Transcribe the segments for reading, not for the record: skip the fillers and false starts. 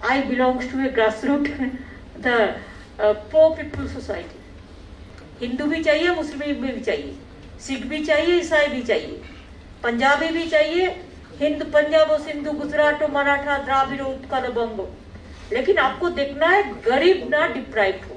I belongs to a grassroots, the poor people society. Hindu भी चाहिए, मुस्लिम भी चाहिए, सिख भी चाहिए, ईसाई भी चाहिए, पंजाबी भी चाहिए, हिंद पंजाब सिंधु गुजरात मराठा द्राविड़ उत्कल बंग, लेकिन आपको देखना है गरीब ना डिप्राइव हो।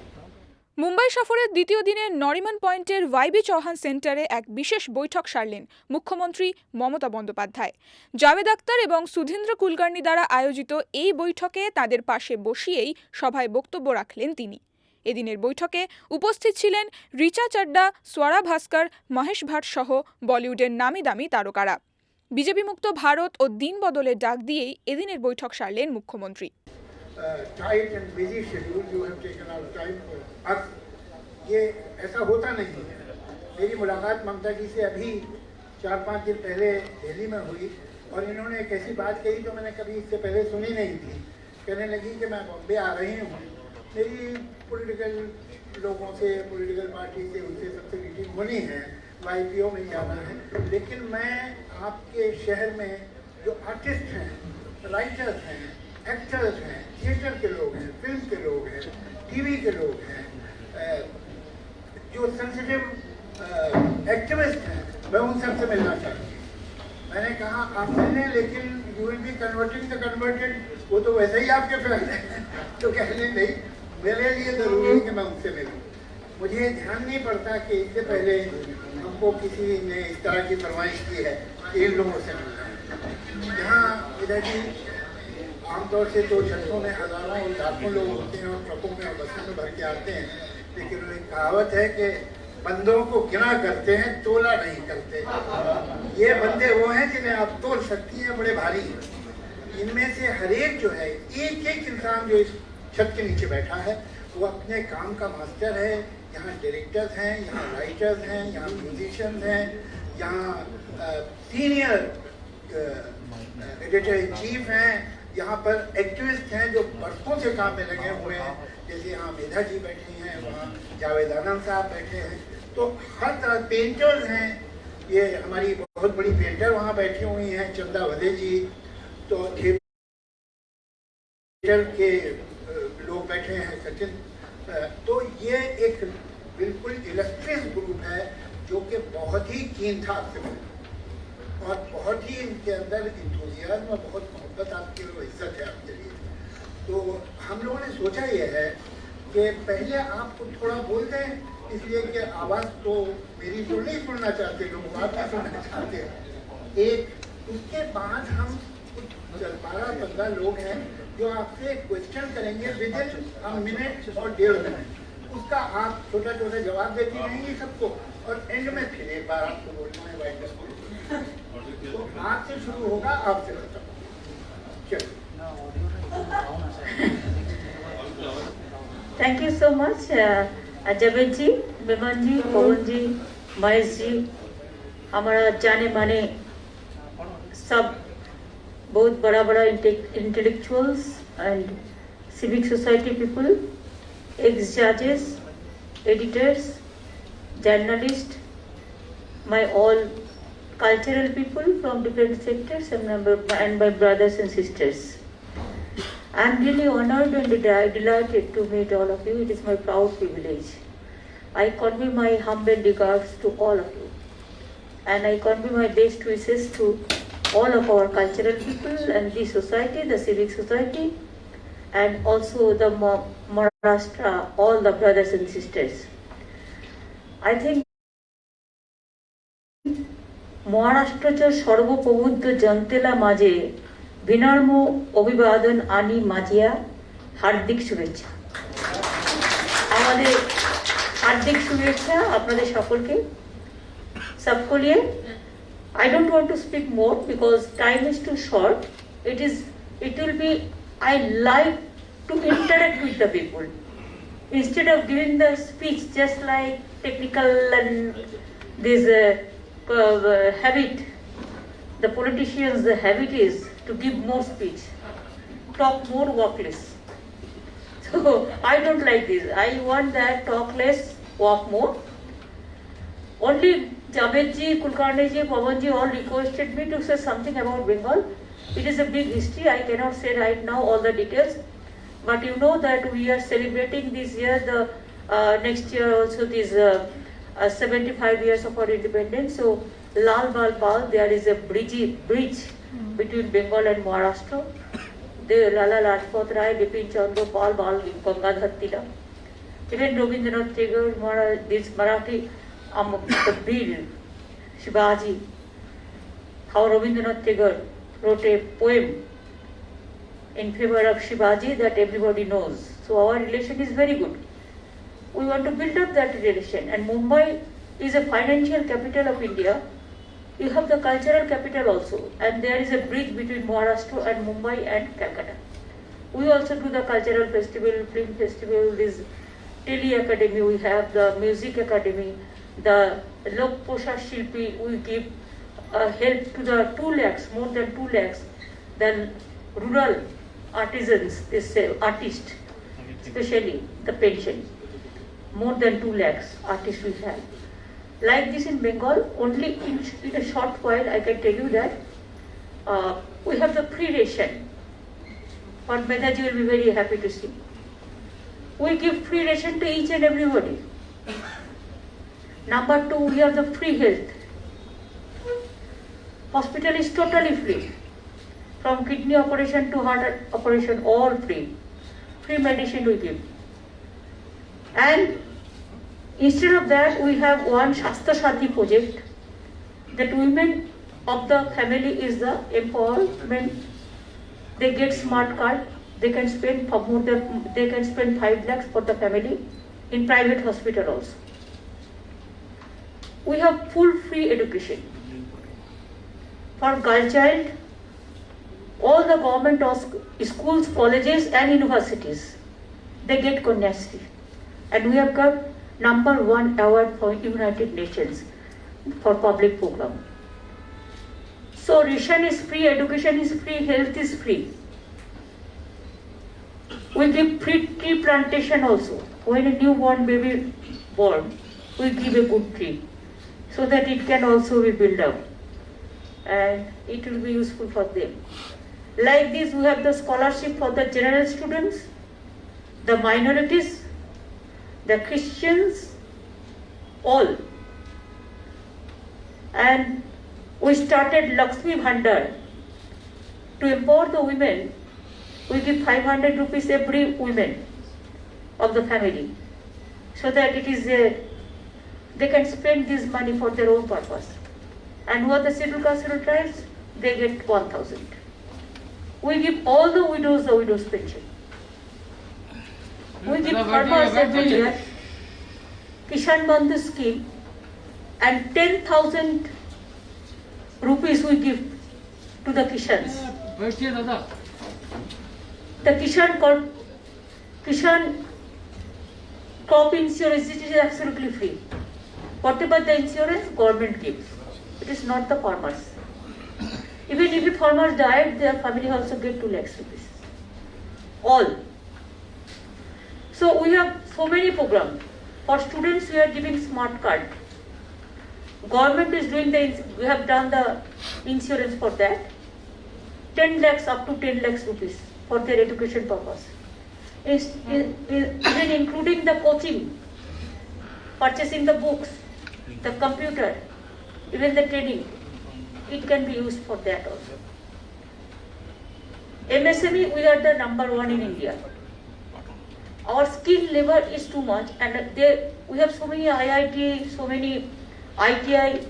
মুম্বাই সফরের দ্বিতীয় দিনে নরিমান পয়েন্টের ওয়াইবি চৌহান সেন্টারে এক বিশেষ বৈঠক সারলেন মুখ্যমন্ত্রী মমতা বন্দ্যোপাধ্যায়। জাভেদ আখতার এবং সুধীন্দ্র কুলকার্নি দ্বারা আয়োজিত এই বৈঠকে তাদের পাশে বসিয়েই সভায় বক্তব্য রাখলেন তিনি। এদিনের বৈঠকে উপস্থিত ছিলেন রিচা চাড্ডা, স্বরা ভাস্কর, মহেশ ভাট সহ বলিউডের নামি দামি তারকারা। বিজেপি মুক্ত ভারত ও দিন বদলের ডাক দিয়েই এদিনের বৈঠক সারলেন মুখ্যমন্ত্রী। tight and busy schedule, you have taken out time for us. ये ऐसा होता नहीं है। मेरी मुलाकात ममता जी से अभी 4-5 दिन पहले दिल्ली में हुई और इन्होंने एक ऐसी बात कही जो मैंने कभी इससे पहले सुनी नहीं थी। कहने लगी कि मैं बॉम्बे आ रही हूँ, मेरी पॉलिटिकल लोगों से, पॉलिटिकल पार्टी से, उनसे सबसे मीटिंग होनी है, YPO में जाना है, लेकिन मैं आपके शहर में जो आर्टिस्ट हैं, राइटर्स हैं, एक्टर्स हैं, थिएटर के लोग हैं, फिल्म के लोग हैं, टीवी के लोग हैं, जो सेंसिटिव एक्टिविस्ट हैं, मैं उन सबसे मिलना चाहती हूँ। मैंने कहा आप मिलें, लेकिन you will be converting the converted, वो तो वैसे ही आपके फैन हैं, तो कहने नहीं, मेरे लिए ज़रूरी है कि मैं उनसे मिलूँ। मुझे ध्यान नहीं पड़ता कि इससे पहले हमको किसी ने इस तरह की फरमाइश की है कि इन लोगों से मिलना है। यहाँ इधर भी आमतौर से तो छतों में हज़ारों और लाखों लोग होते हैं और ट्रकों में और बसों में भर के आते हैं, लेकिन एक कहावत है कि बंदों को गिना करते हैं, तोला नहीं करते। ये बंदे वो हैं जिन्हें आप तोल सकती हैं, बड़े भारी हैं। इनमें से हर एक जो है, एक एक इंसान जो इस छत के नीचे बैठा है, वो अपने काम का मास्टर है। यहाँ डायरेक्टर्स हैं, यहाँ राइटर्स हैं, यहाँ म्यूजिशियंस हैं, यहाँ सीनियर एडिटर इन चीफ हैं, यहाँ पर एक्टिविस्ट हैं जो बरसों से काम में लगे हुए हैं, जैसे यहाँ मेधा जी बैठी हैं, वहाँ जावेद आनंद साहब बैठे हैं, तो हर तरह पेंटर्स हैं, ये हमारी बहुत बड़ी पेंटर वहाँ बैठी हुई हैं, चंदा वधे जी, तो थिएटर के लोग बैठे हैं, सचिन, तो ये एक बिल्कुल इलस्ट्रियस ग्रुप है जो कि बहुत ही कीन था आपसे मिलना और बहुत ही इनके अंदर इंथुजियाज्म और बहुत मोहब्बत आपकी और इज्जत है आपके लिए। तो हम लोगों ने सोचा ये है कि पहले आपको थोड़ा बोल दें, इसलिए कि आवाज़ तो मेरी तो नहीं सुनना चाहते लोग, आप भी सुनना चाहते हैं। एक उसके बाद हम 12-15 लोग हैं जो आपसे क्वेश्चन करेंगे विद इन मिनट और 1.5 मिनट, उसका आप छोटा छोटा जवाब देती रहेंगी सबको, और एंड में फिर एक बार आपको बोलना है वाइट को। तो आपसे शुरू होगा, आपसे खत्म। चलो, thank you so much Javed ji, Viman ji, Pawan ji, Mahesh ji, हमारा जाने माने सब बहुत बड़ा बड़ा intellectuals and civic society people, ex judges, editors, journalists, my all cultural people from different sectors, and my brothers and sisters. I am really honored and delighted to meet all of you. It is my proud privilege. I convey my humble regards to all of you, and I convey my best wishes to all of our cultural people and the society, the civic society, and also the Maharashtra, all the brothers and sisters. I think মহারাষ্ট্রচর সর্বপ্রবুদ্ধ জনতেলা মাঝে বিনম্র অভিবাদন আনি মাজিয়া হার্দিক শুভেচ্ছা। আমাদের হার্দিক শুভেচ্ছা আপনাদের সকলকে, सबको लिए। I don't want to speak more because time is too short. It will be, I like to interact with the people instead of giving the speech just like technical and this habit. The politicians, the habit is to give more speech, talk more, walk less. So I don't like this. I want that talk less, walk more. Only Javed ji, Kulkarni ji, Pawan ji all requested me to say something about Bengal. It is a big history. I cannot say right now all the details. But you know that we are celebrating this year, the next year also this 75 years of our independence. So Lal Bal Pal, there is a bridge between Bengal and Maharashtra. The Lala Lajpat Rai, Bipin Chandra Pal, Bal Gangadhar Tilak. Even Rabindranath Tagore, this Marathi, the Veer, Shivaji, how Rabindranath Tagore wrote a poem in favor of Shivaji that everybody knows. So our relation is very good. We want to build up that relation. And Mumbai is a financial capital of India. You have the cultural capital also. And there is a bridge between Maharashtra and Mumbai and Calcutta. We also do the cultural festival, film festival, this Tele Academy, we have the music academy, the Lok Posha Shilpi, we give help to the 2 lakhs, more than 2 lakhs, then rural artisans, they say artists, especially the pension, more than 2 lakhs artists we have. Like this in Bengal, only in a short while I can tell you that we have the free ration. But Medaji will be very happy to see. We give free ration to each and everybody. Number 2, we have the free health. Hospital is totally free. From kidney operation to heart operation, all free. Free medicine we give. And instead of that, we have one Shastra Sati project that women of the family is the empowerment. They get smart card. They can spend they can spend 5 lakhs for the family in private hospital also. We have full free education for girl child. All the government schools, colleges and universities, they get Kanyasri. And we have got #1 award for United Nations for public program. So ration is free, education is free, health is free. We give free tree plantation also. When a newborn baby born, we give a good tree so that it can also be built up and it will be useful for them. Like this, we have the scholarship for the general students, the minorities, the Christians, all. And we started Lakshmi Bhandar to empower the women. We give 500 rupees every woman of the family so that it is they can spend this money for their own purpose. And who are the scheduled caste tribes? They get 1,000. We give all the widows pension. We give farmers every year Kishan Bandhu scheme and 10,000 rupees we give to the Kishans. The Kishan crop insurance, it is absolutely free. Whatever the insurance, government gives. It is not the farmers. Even if the farmers died, their family also get 2 lakhs rupees. All. So we have so many programs. For students, we are giving smart card. Government is doing we have done the insurance for that. 10 lakhs up to 10 lakhs rupees for their education purpose. Even including the coaching, purchasing the books, the computer, even the training, it can be used for that also. MSME, we are the #1 in India. Our skilled labor is too much, and we have so many IIT, so many ITI,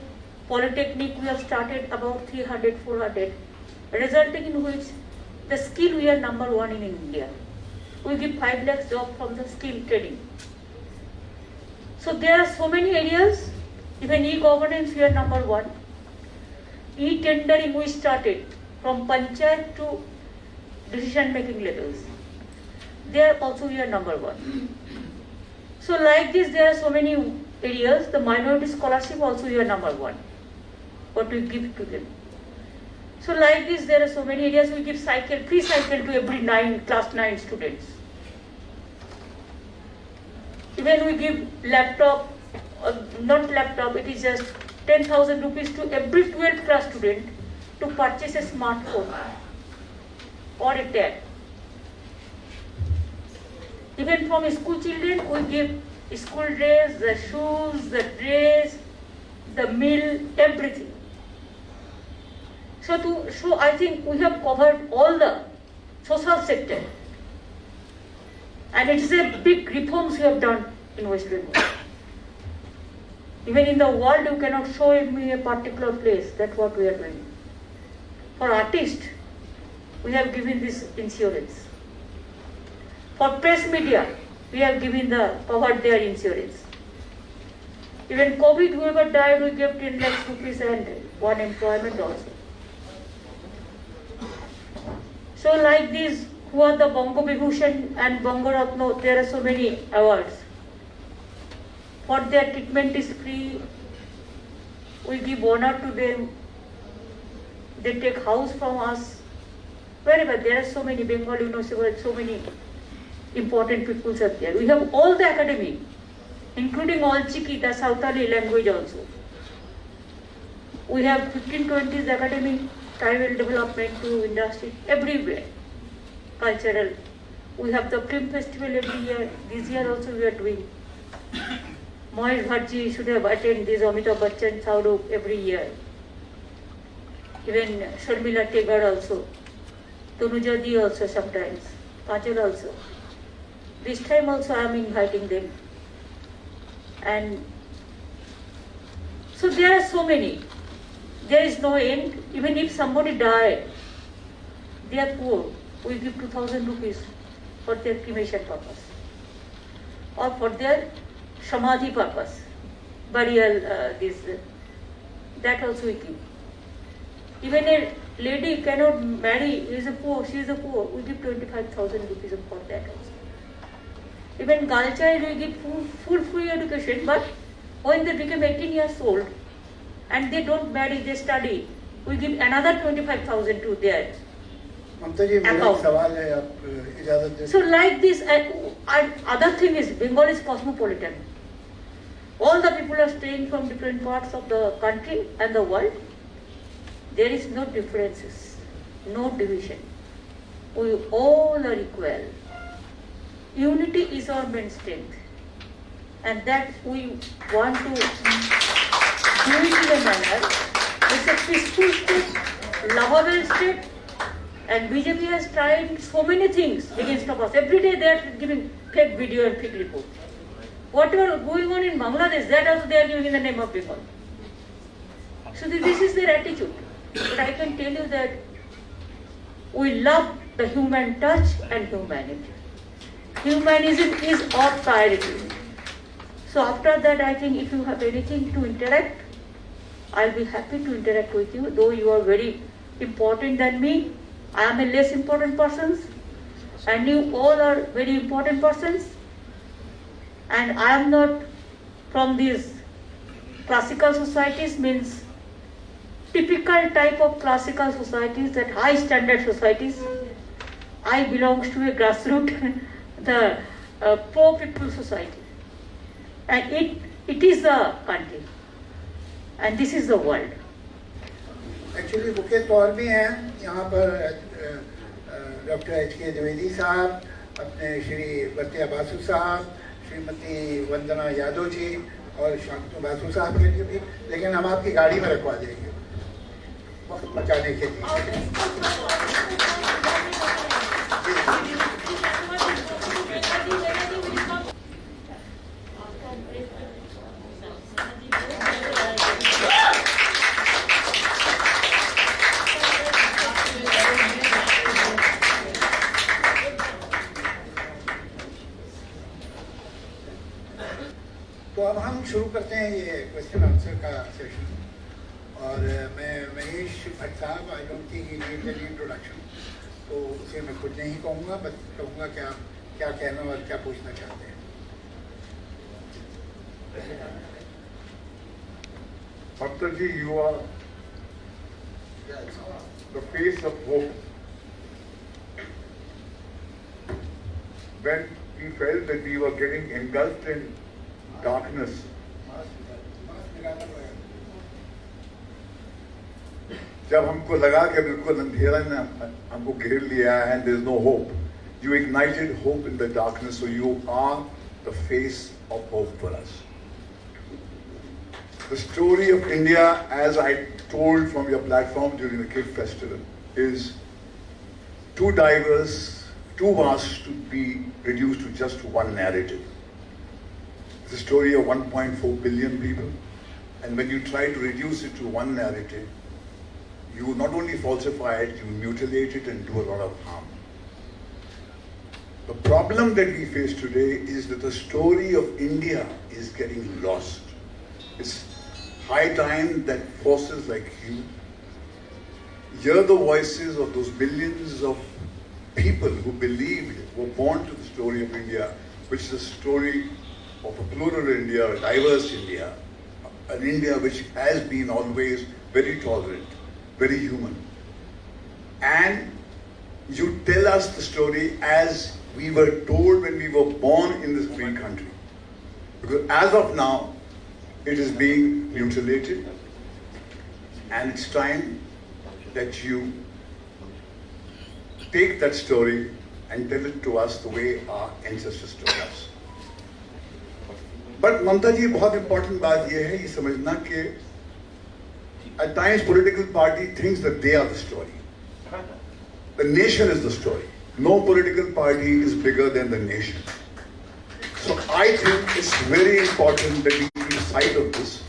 Polytechnic, we have started about 300, 400, resulting in which the skill we are #1 in India. We give 5 lakhs job from the skill training. So there are so many areas. Even e-governance, we are #1. E-tendering, we started from panchayat to decision-making levels. There also we are #1. So like this, there are so many areas. The minority scholarship also we are #1. What we give to them. So like this, there are so many areas. We give free cycle to every class 9 students. Even we give laptop, not laptop, it is just 10,000 rupees to every 12th class student to purchase a smartphone or a tab. even from school children, we give school dress, the shoes, the dress, the meal, everything. So I think we have covered all the social sector. And it is a big reforms we have done in West Bengal. Even in the world, you cannot show me a particular place. That's what we are doing. For artists, we have given this insurance. For press media, we have given covered their insurance. Even COVID, whoever died, we gave 10 lakhs rupees and one employment also. So like this, who are the Bongo Vibhushan and Bongo Ratna, there are so many awards. For their treatment is free. We give honor to them. They take house from us. Wherever there are so many Bengal universities, so many important people are there. We have all the academy, including all Chiki, the Sautali language also. We have 15-20 academy, tribal development to industry, everywhere. Cultural. We have the film festival every year. This year also we are doing. Mohesh Bhattji should have attended this Amitabh Bachchan Saurabh every year. Even Sharmila Tegar also. Tanuja Di also sometimes. Kajal also. This time also I am inviting them. And so there are so many. There is no end. Even if somebody died, they are poor. We give 2,000 rupees for their cremation purpose. Or for their samadhi purpose. Burial, that also we give. Even a lady cannot marry, she is a poor, we give 25,000 rupees for that also. Even girl child, we give full free education, but when they become 18 years old and they don't marry, they study, we give another 25,000 to their account. So like this, and other thing is, Bengal is cosmopolitan. All the people are staying from different parts of the country and the world. There is no differences, no division. We all are equal. Unity is our main strength. And that we want to do it in a manner. It's a peaceful state, lovable state. And BJP has tried so many things against us. Every day they are giving fake video and fake report. Whatever going on in Bangladesh, that also they are giving in the name of Bengal. So this is their attitude. But I can tell you that we love the human touch and humanity. Humanism is our priority. So after that, I think if you have anything to interact, I'll be happy to interact with you. Though you are very important than me, I am a less important person, and you all are very important persons. And I am not from these classical societies, means typical type of classical societies, that high standard societies. I belong to a grassroots, the poor people society. And it is the country. And this is the world. Actually bouquet तौर भी हैं यहाँ पर doctor H.K. Dwivedi साहब, अपने श्री बर्तिया बासु साहब, श्रीमती वंदना यादव जी और शांतनु बासु साहब के लिए भी, लेकिन हम आपकी गाड़ी में रखवा देंगे वक्त बचाने के लिए। तो अब हम शुरू करते हैं ये क्वेश्चन आंसर का सेशन। और मैं महेश भट्ट साहब, आई don't think he need any introduction, तो उसे मैं खुद नहीं कहूँगा, बस कहूँगा क्या क्या कहना और क्या पूछना चाहते हैं। Bhakta ji, you are the face of hope. When we felt that we were getting engulfed in darkness, जब हमको लगा कि बिल्कुल अंधेरा ने हमको घेर लिया है and there is no hope, You ignited hope in the darkness, so you are the face of hope for us. The story of India, as I told from your platform during the KIF festival, is too diverse, too vast to be reduced to just one narrative. It's a story of 1.4 billion people, and when you try to reduce it to one narrative, you not only falsify it, you mutilate it and do a lot of harm. The problem that we face today is that the story of India is getting lost. It's high time that forces like you hear the voices of those millions of people who believed, were born to the story of India, which is a story of a plural India, a diverse India, an India which has been always very tolerant, very human. And you tell us the story as we were told when we were born in this free country. Because as of now, it is being mutilated, and it's time that you take that story and tell it to us the way our ancestors told us. But Mamta ji, बहुत important बात ये है ये समझना कि at times political party thinks that they are the story. The nation is the story. No political party is bigger than the nation. So I think it's very important that we keep sight of this,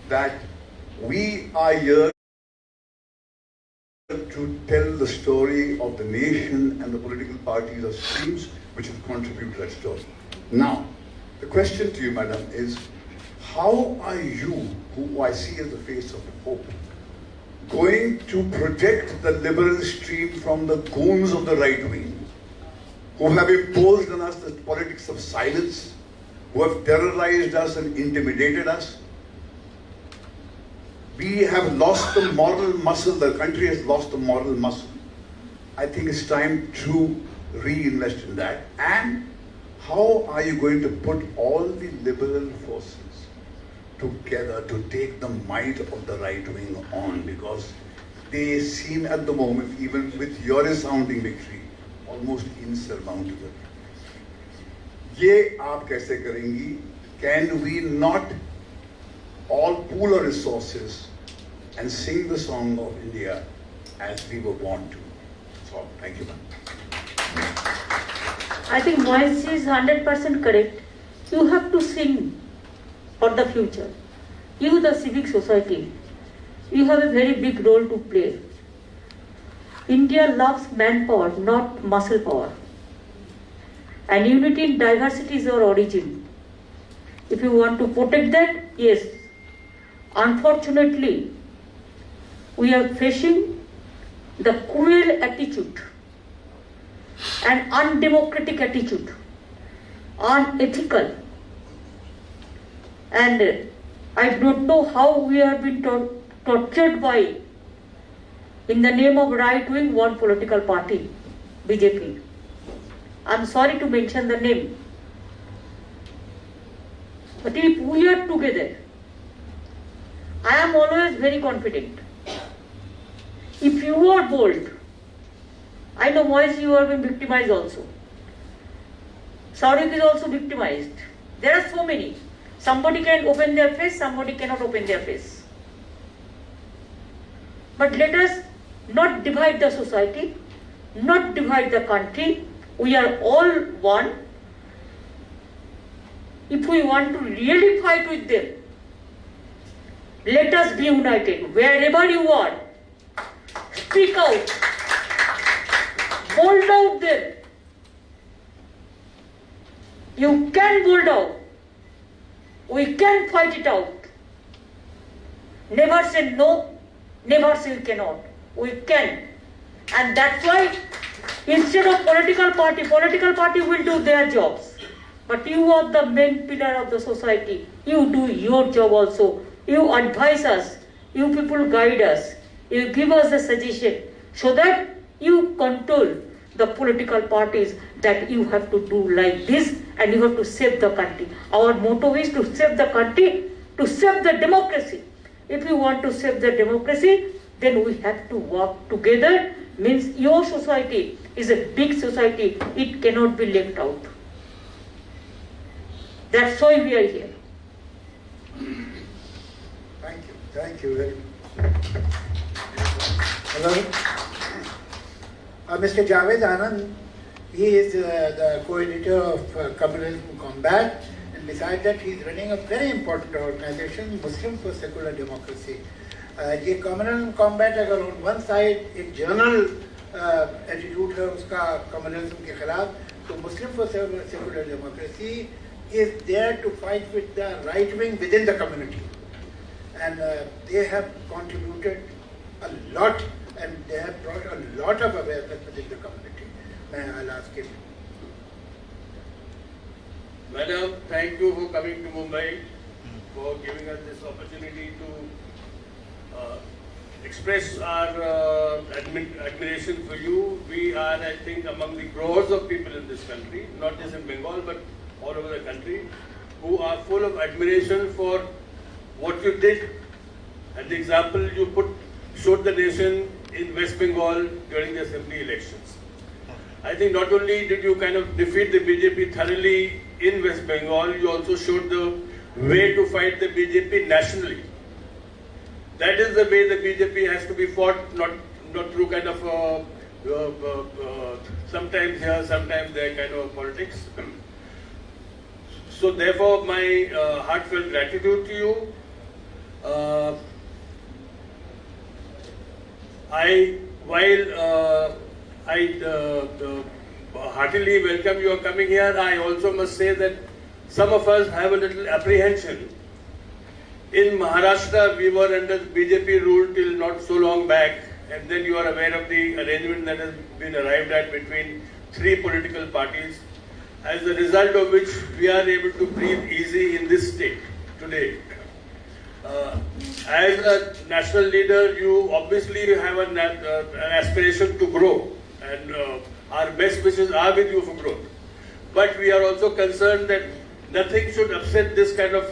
that we are here to tell the story of the nation, and the political parties are streams which will contribute to that story. Now, the question to you, madam, is how are you, who I see as the face of hope, going to protect the liberal stream from the goons of the right wing, who have imposed on us the politics of silence, who have terrorized us and intimidated us? We have lost the moral muscle, the country has lost the moral muscle. I think it's time to reinvest in that. And how are you going to put all the liberal forces together to take the might of the right wing on? Because they seem at the moment, even with your resounding victory, almost insurmountable. ये आप कैसे करेंगी? Can we not all pool our resources and sing the song of India as we were born to? So, thank you, ma'am. I think Moise is 100% correct. You have to sing for the future. You, the civic society, you have a very big role to play. India loves manpower, not muscle power. And unity in diversity is our origin. If you want to protect that, yes. Unfortunately, we are facing the cruel attitude and undemocratic attitude, unethical. And I don't know how we have been tortured by, in the name of right wing, one political party, BJP. I'm sorry to mention the name. But if we are together, I am always very confident. If you are bold, I know Moise, you have been victimized also. Saurabh is also victimized. There are so many. Somebody can open their face, somebody cannot open their face. But let us not divide the society, not divide the country. We are all one. If we want to really fight with them, let us be united. Wherever you are, speak out, bold out them. You can bold out. We can fight it out. Never say no, never say we cannot. We can. And that's why instead of political party will do their jobs. But you are the main pillar of the society. You do your job also. You advise us. You people guide us. You give us the suggestion so that you control the political parties that you have to do like this and you have to save the country. Our motto is to save the country, to save the democracy. If you want to save the democracy, then we have to work together. Means your society is a big society. It cannot be left out. That's why we are here. Thank you very much. Hello. Mr. Javed Anand, he is the co-editor of Communalism Combat, and besides that he is running a very important organization, Muslims for Secular Democracy. ये Communalism Combat अगर on one side एक journal attitude है उसका communalism के खिलाफ, तो Muslims for Secular Democracy is there to fight with the right wing within the community. And they have contributed a lot, and they have brought a lot of awareness within the community. I'll ask him. Madam, thank you for coming to Mumbai, for giving us this opportunity to express our admiration for you. We are, I think, among the crores of people in this country, not just in Bengal, but all over the country, who are full of admiration for what you did and the example you showed the nation in West Bengal during the assembly elections. I think not only did you kind of defeat the BJP thoroughly in West Bengal, you also showed the way to fight the BJP nationally. That is the way the BJP has to be fought, not through kind of sometimes here, sometimes there kind of politics. So therefore, my heartfelt gratitude to you. I heartily welcome your coming here. I also must say that some of us have a little apprehension. In Maharashtra, we were under BJP rule till not so long back, and then you are aware of the arrangement that has been arrived at between three political parties, as a result of which we are able to breathe easy in this state today. As a national leader, you obviously have an aspiration to grow, and our best wishes are with you for growth. But we are also concerned that nothing should upset this kind of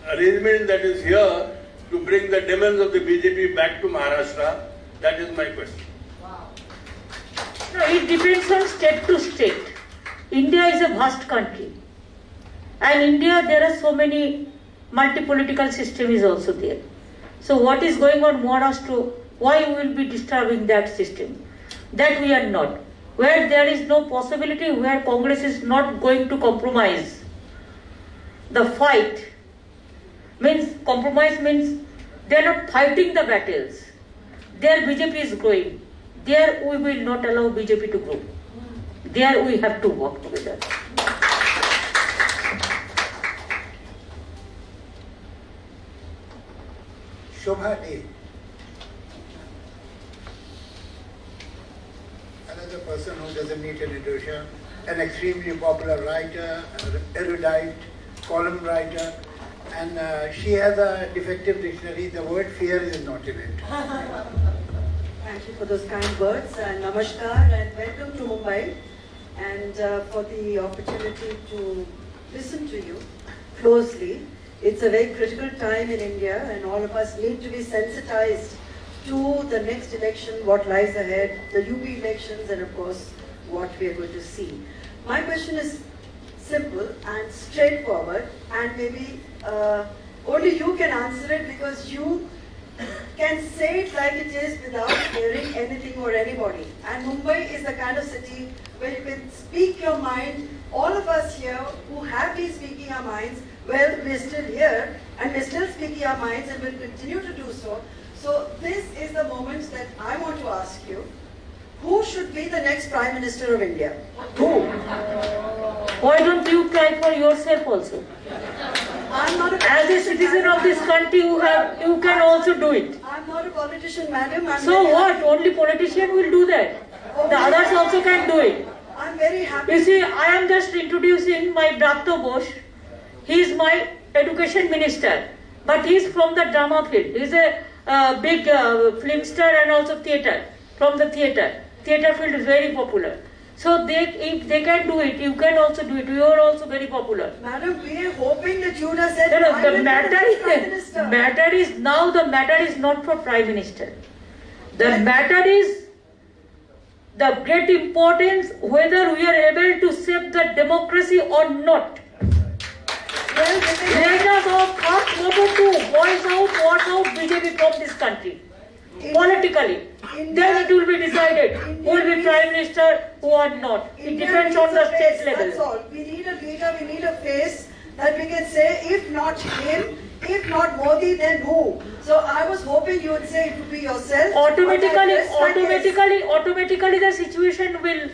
arrangement that is here to bring the demons of the BJP back to Maharashtra. That is my question. Wow. No, it depends on state to state. India is a vast country, and India there are so many multi-political system is also there. So what is going on Maharashtra? Why we will be disturbing that system? That we are not. Where there is no possibility, where Congress is not going to compromise the fight, means compromise means they are not fighting the battles. There BJP is growing. There we will not allow BJP to grow. There we have to work together. Shobha Dey, another person who doesn't need an introduction, an extremely popular writer, erudite, column writer, and she has a defective dictionary. The word fear is not in it. Thank you for those kind words, and namaskar and welcome to Mumbai, and for the opportunity to listen to you closely. It's a very critical time in India, and all of us need to be sensitized to the next election, what lies ahead, the UP elections, and of course, what we are going to see. My question is simple and straightforward, and maybe only you can answer it because you can say it like it is without hearing anything or anybody. And Mumbai is the kind of city where you can speak your mind. All of us here who have been speaking our minds, well, we're still here and we're still speaking our minds and will continue to do so. So this is the moment that I want to ask you, who should be the next Prime Minister of India? Who? Why don't you try for yourself also? I'm not a As a citizen of this country, you can also do it. I'm not a politician, madam. So what? Only politician will do that. The others also can do it. I'm very happy. You see, I am just introducing my Dr. Bosch. He is my education minister, but he is from the drama field. He is a big film star and also theatre, from the theatre. Theatre field is very popular. So if they can do it, you can also do it. You are also very popular. Madam, we are hoping that you would have said No, I the will be matter next Prime Minister. the matter is not for Prime Minister. The matter is the great importance whether we are able to save the democracy or not. Well, Let us our first motto to voice out BJP from this country. Politically. Then it will be decided who will be Prime Minister, who are not. It depends on the state That's level. all. We need a leader, we need a face that we can say, if not him, if not Modi, then who? So I was hoping you would say it would be yourself. Automatically the situation will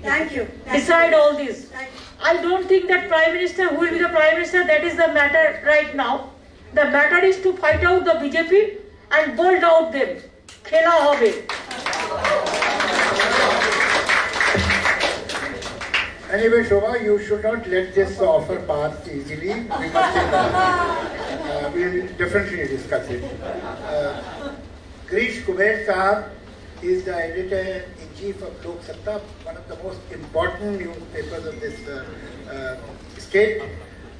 Thank you. decide all this. Thank you. I don't think that Prime Minister, who will be the Prime Minister, that is the matter right now. The matter is to fight out the BJP and bolt out them. Khela hobe. Anyway, Shobha, you should not let this offer pass easily. We must we'll definitely discuss it. Krish Kuber Sahab is the editor-in-chief of Lok Satta, one of the most important newspapers of this state.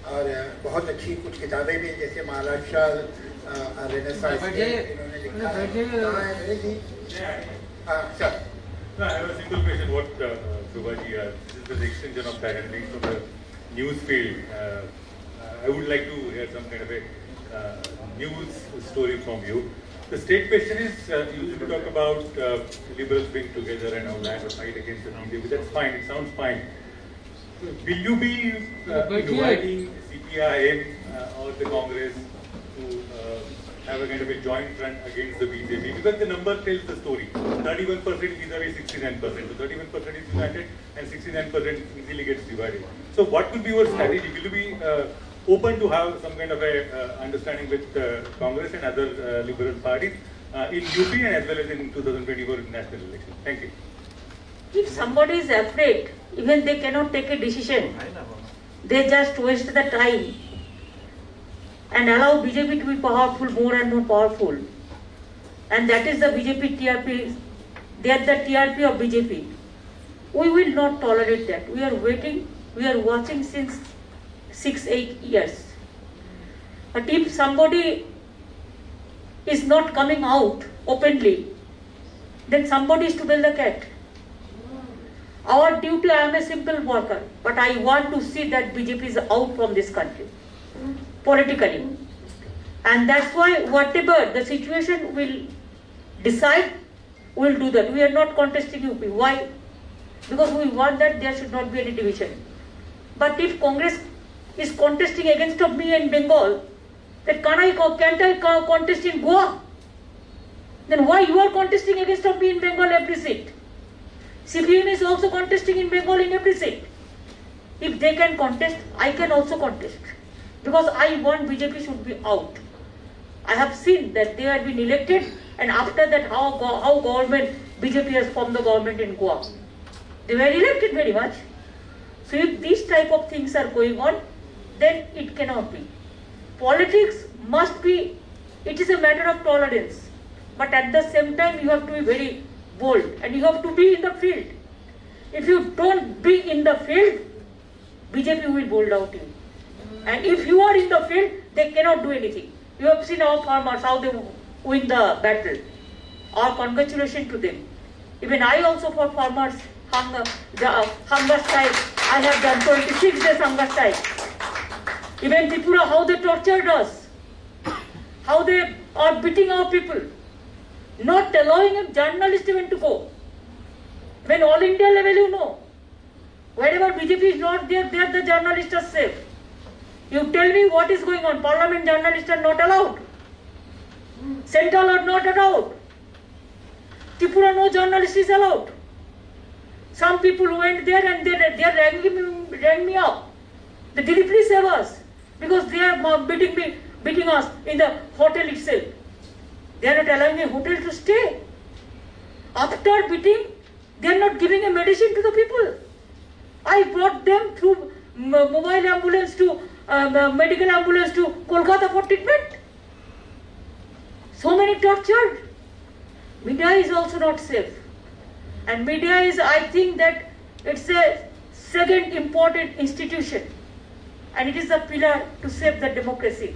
और बहुत अच्छी कुछ किताबें भी जैसे Maharashtra renaissance इन्होंने लिखा है। कहाँ है मेरी जी? Sir. No, I have a simple question. What, Shobhaji, this is the extension of that and being from the news field. I would like to hear some kind of a news story from you. The state question is, you used to talk about liberals being together and all that, or fight against the BJP. That's fine, it sounds fine. Will you be inviting CPI or the Congress to have a kind of a joint front against the BJP? Because the number tells the story. 31% vis-a-vis 69%. So 31% is united and 69% easily gets divided. So what will be your strategy? Will you be open to have some kind of a understanding with Congress and other liberal parties in UP and as well as in 2024 national election? Thank you. If somebody is afraid, even they cannot take a decision. They just waste the time and allow BJP to be powerful, more and more powerful. And that is the BJP TRP. They are the TRP of BJP. We will not tolerate that. We are waiting, we are watching since 6-8 years. But if somebody is not coming out openly, then somebody is to bell the cat. Our duty, I am a simple worker, but I want to see that BJP is out from this country, politically. And that's why whatever the situation will decide, we will do that. We are not contesting UP. Why? Because we want that there should not be any division. But if Congress is contesting against of me in Bengal, then can't I contest in Goa? Then why you are contesting against of me in Bengal every seat? CPM is also contesting in Bengal in every seat. If they can contest, I can also contest. Because I want BJP should be out. I have seen that they have been elected, and after that how government, BJP has formed the government in Goa. They were elected very much. So if these type of things are going on, then it cannot be. Politics must be, it is a matter of tolerance. But at the same time, you have to be very bold and you have to be in the field. If you don't be in the field, BJP will bolt out you. And if you are in the field, they cannot do anything. You have seen our farmers, how they win the battle. Our congratulations to them. Even I also for farmers, hunger strike, I have done 26 days hunger strike. Even Tripura, how they tortured us. How they are beating our people. Not allowing a journalist even to go. When all India level, you know, wherever BJP is not there, there the journalists are safe. You tell me what is going on. Parliament journalists are not allowed. Central are not allowed. Tripura, no journalist is allowed. Some people went there and they rang me up. They did please save us because they are beating us in the hotel itself. They are not allowing a hotel to stay. After beating, they are not giving a medicine to the people. I brought them through mobile ambulance to medical ambulance to Kolkata for treatment. So many tortured. Media is also not safe. And media is, I think that it's a second important institution. And it is a pillar to save the democracy.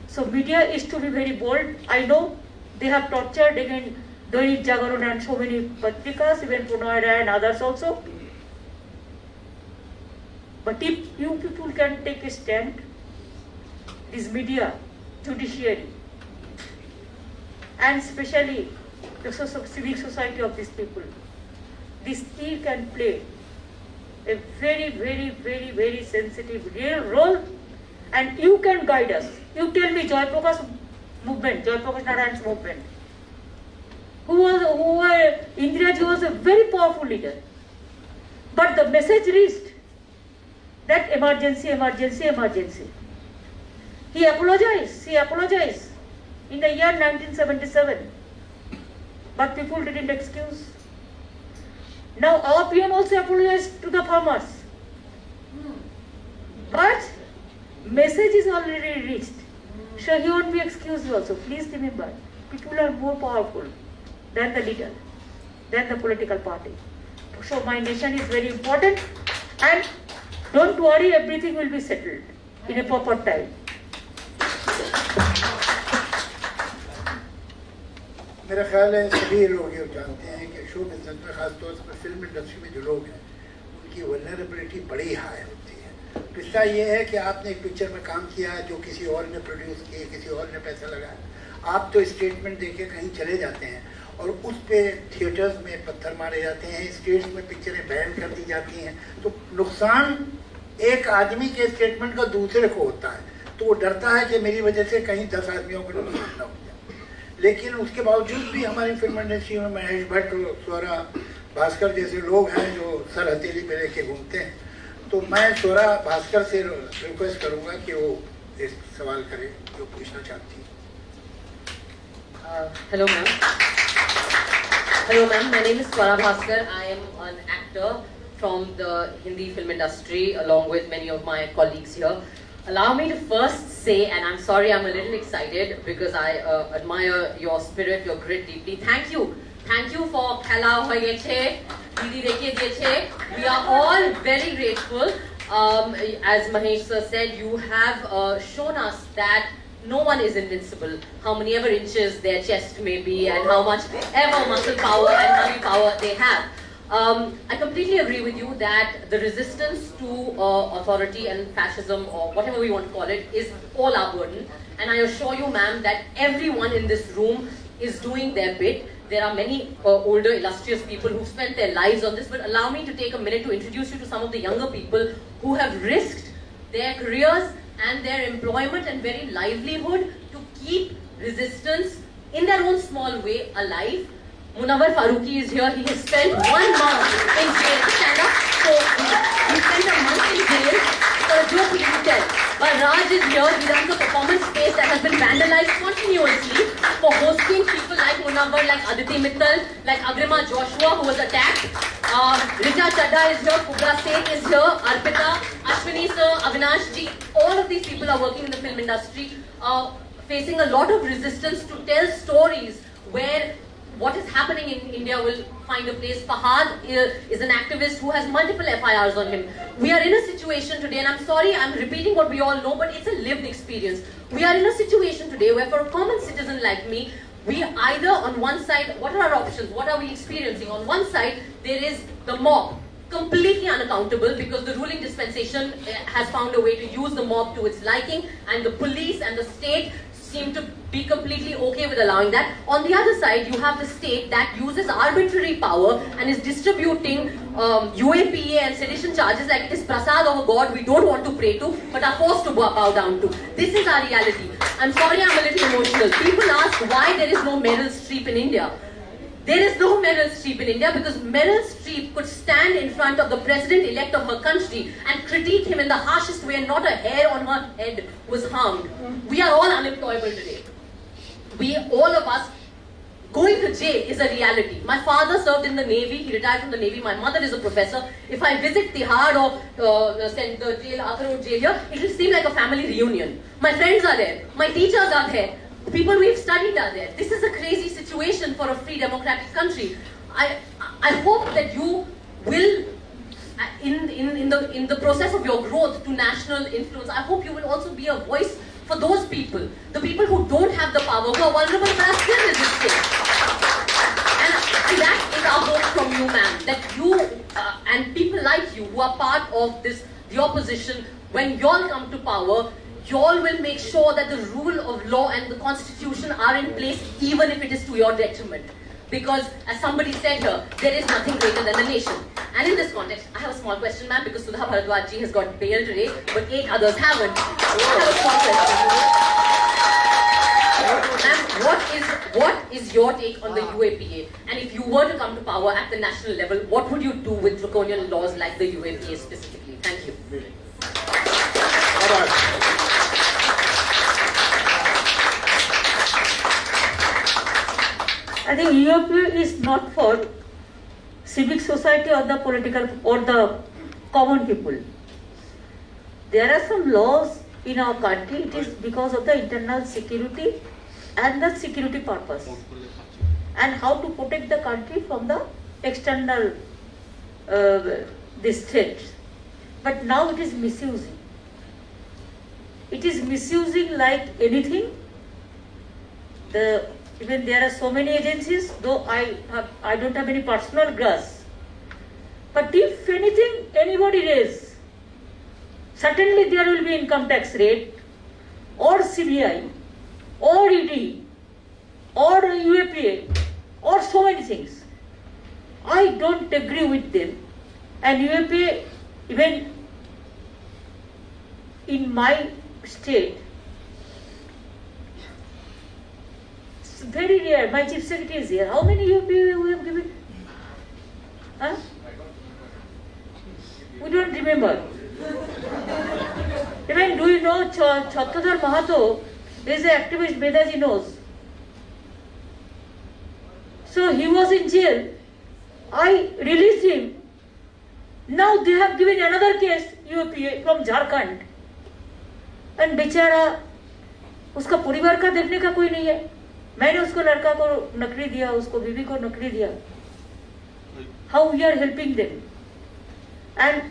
So media is to be very bold. I know they have tortured again Dainik Jagaran and so many patrikas, even Punoyra and others also. But if you people can take a stand, this media, judiciary, and especially the civic society of these people, this still can play a very, very, very, very sensitive real role, and you can guide us. You tell me Joy Prakash movement, Joy Prakash Narayan's movement, Indiraji was a very powerful leader, but the message reached that emergency, emergency, emergency. He apologized in the year 1977, but people didn't excuse. Now our PM also apologized to the farmers, but message is already reached, so he won't be excused also. Please remember, people are more powerful than the leader, than the political party. So my nation is very important, and don't worry, everything will be settled in a proper time. मेरा ख्याल है सभी लोग ये जानते हैं कि show business में खासतौर से फिल्म इंडस्ट्री में जो लोग हैं उनकी वल्नरेबिलिटी बड़ी हाई होती है। पिछला ये है कि आपने एक पिक्चर में काम किया जो किसी और ने प्रोड्यूस किए, किसी और ने पैसा लगाया, आप तो स्टेटमेंट देके कहीं चले जाते हैं और उस पे थिएटर्स में पत्थर मारे जाते हैं, स्टेट्स में पिक्चरें बैन कर दी जाती हैं, तो नुकसान एक आदमी के स्टेटमेंट का दूसरे को होता है, तो वो डरता है कि मेरी वजह से कहीं 10 आदमियों को नुकसान न हो जाए। लेकिन उसके बावजूद भी हमारी फिल्म इंडस्ट्री में महेश भट्ट, स्वरा भास्कर जैसे लोग हैं जो सर हथेली पे लेके घूमते हैं, तो मैं स्वरा भास्कर से रिक्वेस्ट करूंगा कि वो इस सवाल करें जो पूछना चाहती है। Hello ma'am. Hello ma'am, my name is Swara Bhaskar. I am an actor from the Hindi film industry along with many of my colleagues here. Allow me to first say, and I'm sorry I'm a little excited because I admire your spirit, your grit deeply. Thank you for Khela Hoyeche, Didi Dekhe Deche. We are all very grateful. As Mahesh sir said, you have shown us that no one is invincible, how many ever inches their chest may be and how much ever muscle power and money power they have. I completely agree with you that the resistance to authority and fascism, or whatever we want to call it, is all our burden. And I assure you, ma'am, that everyone in this room is doing their bit. There are many older, illustrious people who've spent their lives on this, but allow me to take a minute to introduce you to some of the younger people who have risked their careers and their employment and very livelihood to keep resistance in their own small way alive. Munawar Farooqi is here. He has spent 1 month in jail. Stand up. So he spent a month in jail for a joke he didn't tell. But Raj is here. He runs a performance space that has been vandalized continuously for hosting people like Munawar, like Aditi Mittal, like Agrima Joshua, who was attacked. Richa Chadda is here. Kubra Seth is here. Arpita, Ashwini sir, Avinash ji. All of these people are working in the film industry, facing a lot of resistance to tell stories where what is happening in India will find a place. Fahad is an activist who has multiple FIRs on him. We are in a situation today, and I'm sorry I'm repeating what we all know, but it's a lived experience. We are in a situation today where for a common citizen like me, we either on one side, what are our options? What are we experiencing? On one side, there is the mob, completely unaccountable because the ruling dispensation has found a way to use the mob to its liking, and the police and the state seem to be completely okay with allowing that. On the other side, you have the state that uses arbitrary power and is distributing UAPA and sedition charges like it is prasad of a god we don't want to pray to but are forced to bow down to. This is our reality. I'm sorry I'm a little emotional. People ask why there is no Meryl Streep in India. There is no Meryl Streep in India because Meryl Streep could stand in front of the president-elect of her country and critique him in the harshest way and not a hair on her head was harmed. We are all unemployable today. All of us, going to jail is a reality. My father served in the Navy, he retired from the Navy. My mother is a professor. If I visit Tihar or the jail, Agra Road jail here, it will seem like a family reunion. My friends are there. My teachers are there. People we've studied are there. This is a crazy situation for a free democratic country. I hope that you will, in the process of your growth to national influence, I hope you will also be a voice for those people, the people who don't have the power, who are vulnerable but are still resisting. our hope from you, ma'am, that you and people like you who are part of this, the opposition, when y'all come to power, y'all will make sure that the rule of law and the constitution are in place, even if it is to your detriment. Because, as somebody said here, there is nothing greater than the nation. And in this context, I have a small question, ma'am, because Sudha Bharadwaj ji has got bail today, but 8 others haven't. I have a small question. Ma'am, what is your take on the UAPA? And if you were to come to power at the national level, what would you do with draconian laws like the UAPA specifically? Thank you. I think UAPA is not for civic society or the political or the common people. There are some laws in our country. It is because of the internal security and the security purpose, and how to protect the country from the external this threat. But now it is misusing. It is misusing like anything. Even there are so many agencies, though I don't have any personal grudge. But if anything anybody raise, certainly there will be income tax rate, or CBI, or ED, or UAPA, or so many things. I don't agree with them. And UAPA, even in my state, it's very rare. My chief secretary is here. How many UAPA we have given? Huh? We don't remember. Even do you know Chhatradhar Mahato is an activist, Bedaji knows. So he was in jail. I released him. Now they have given another case, UAPA from Jharkhand. And बेचारा उसका परिवार का देखने का कोई नहीं है. मैंने उसको लड़का को नौकरी दिया, उसको बीवी को नौकरी दिया. How we are helping them? And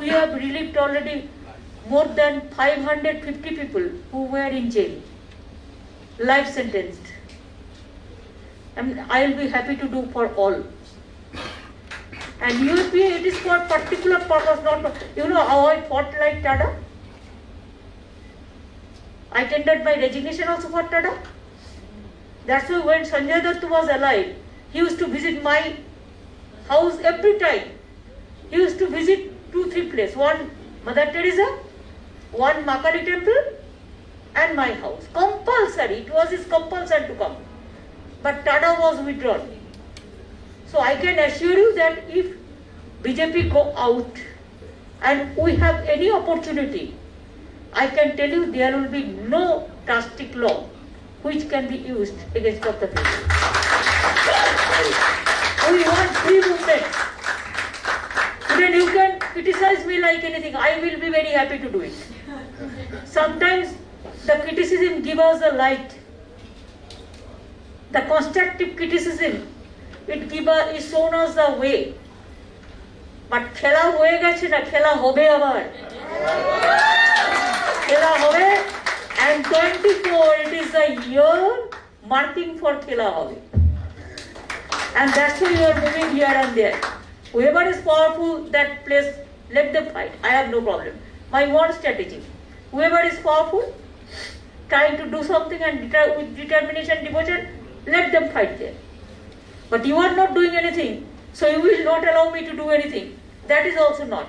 we have relieved already more than 550 people who were in jail, life sentenced. And I will be happy to do for all. And UAPA, it is for particular purpose, not for, you know how I fought like Tada? I tendered my resignation also for Tada. That's why when Sanjay Dutt was alive, he used to visit my house every time. He used to visit 2-3 places. One Mother Teresa, one Makali temple, and my house. Compulsory. It was his compulsion to come. But Tada was withdrawn. So I can assure you that if BJP go out and we have any opportunity, I can tell you there will be no drastic law which can be used against the people. We want free movement. Then you can criticize me like anything. I will be very happy to do it. Sometimes the criticism gives us a light. The constructive criticism, it is shown us the way. But khela hoye geche na, khela hobe abar. Khela hobe, and 24 it is a year marking for khela hobe. And that's why you are moving here and there. Whoever is powerful, that place, let them fight. I have no problem. My one strategy. Whoever is powerful, trying to do something and with determination, devotion, let them fight there. But you are not doing anything, so you will not allow me to do anything. That is also not.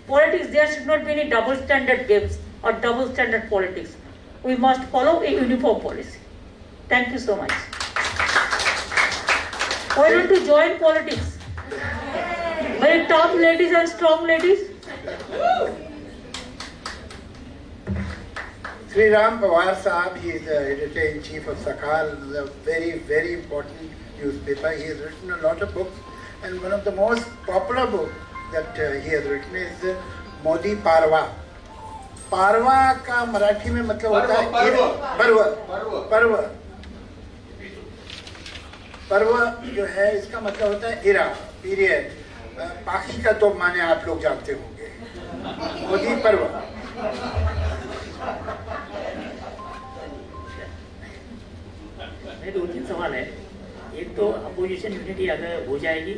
Politics, there should not be any double standard games or double standard politics. We must follow a uniform policy. Thank you so much. Why don't you join politics? Very tough ladies and strong ladies. Sri Ram Pawar Saab, he is the editor-in-chief of Sakal, a very, very important newspaper. He has written a lot of books, and one of the most popular books that he has written is Modi Parwa. Parwa का मराठी में मतलब होता है पर्व. पर्व जो है इसका मतलब होता है इरा, पीरियड. बाकी का तो माने आप लोग जानते होंगे. मोदी पर्व. मेरे 2-3 सवाल है. एक तो अपोजिशन यूनिटी अगर हो जाएगी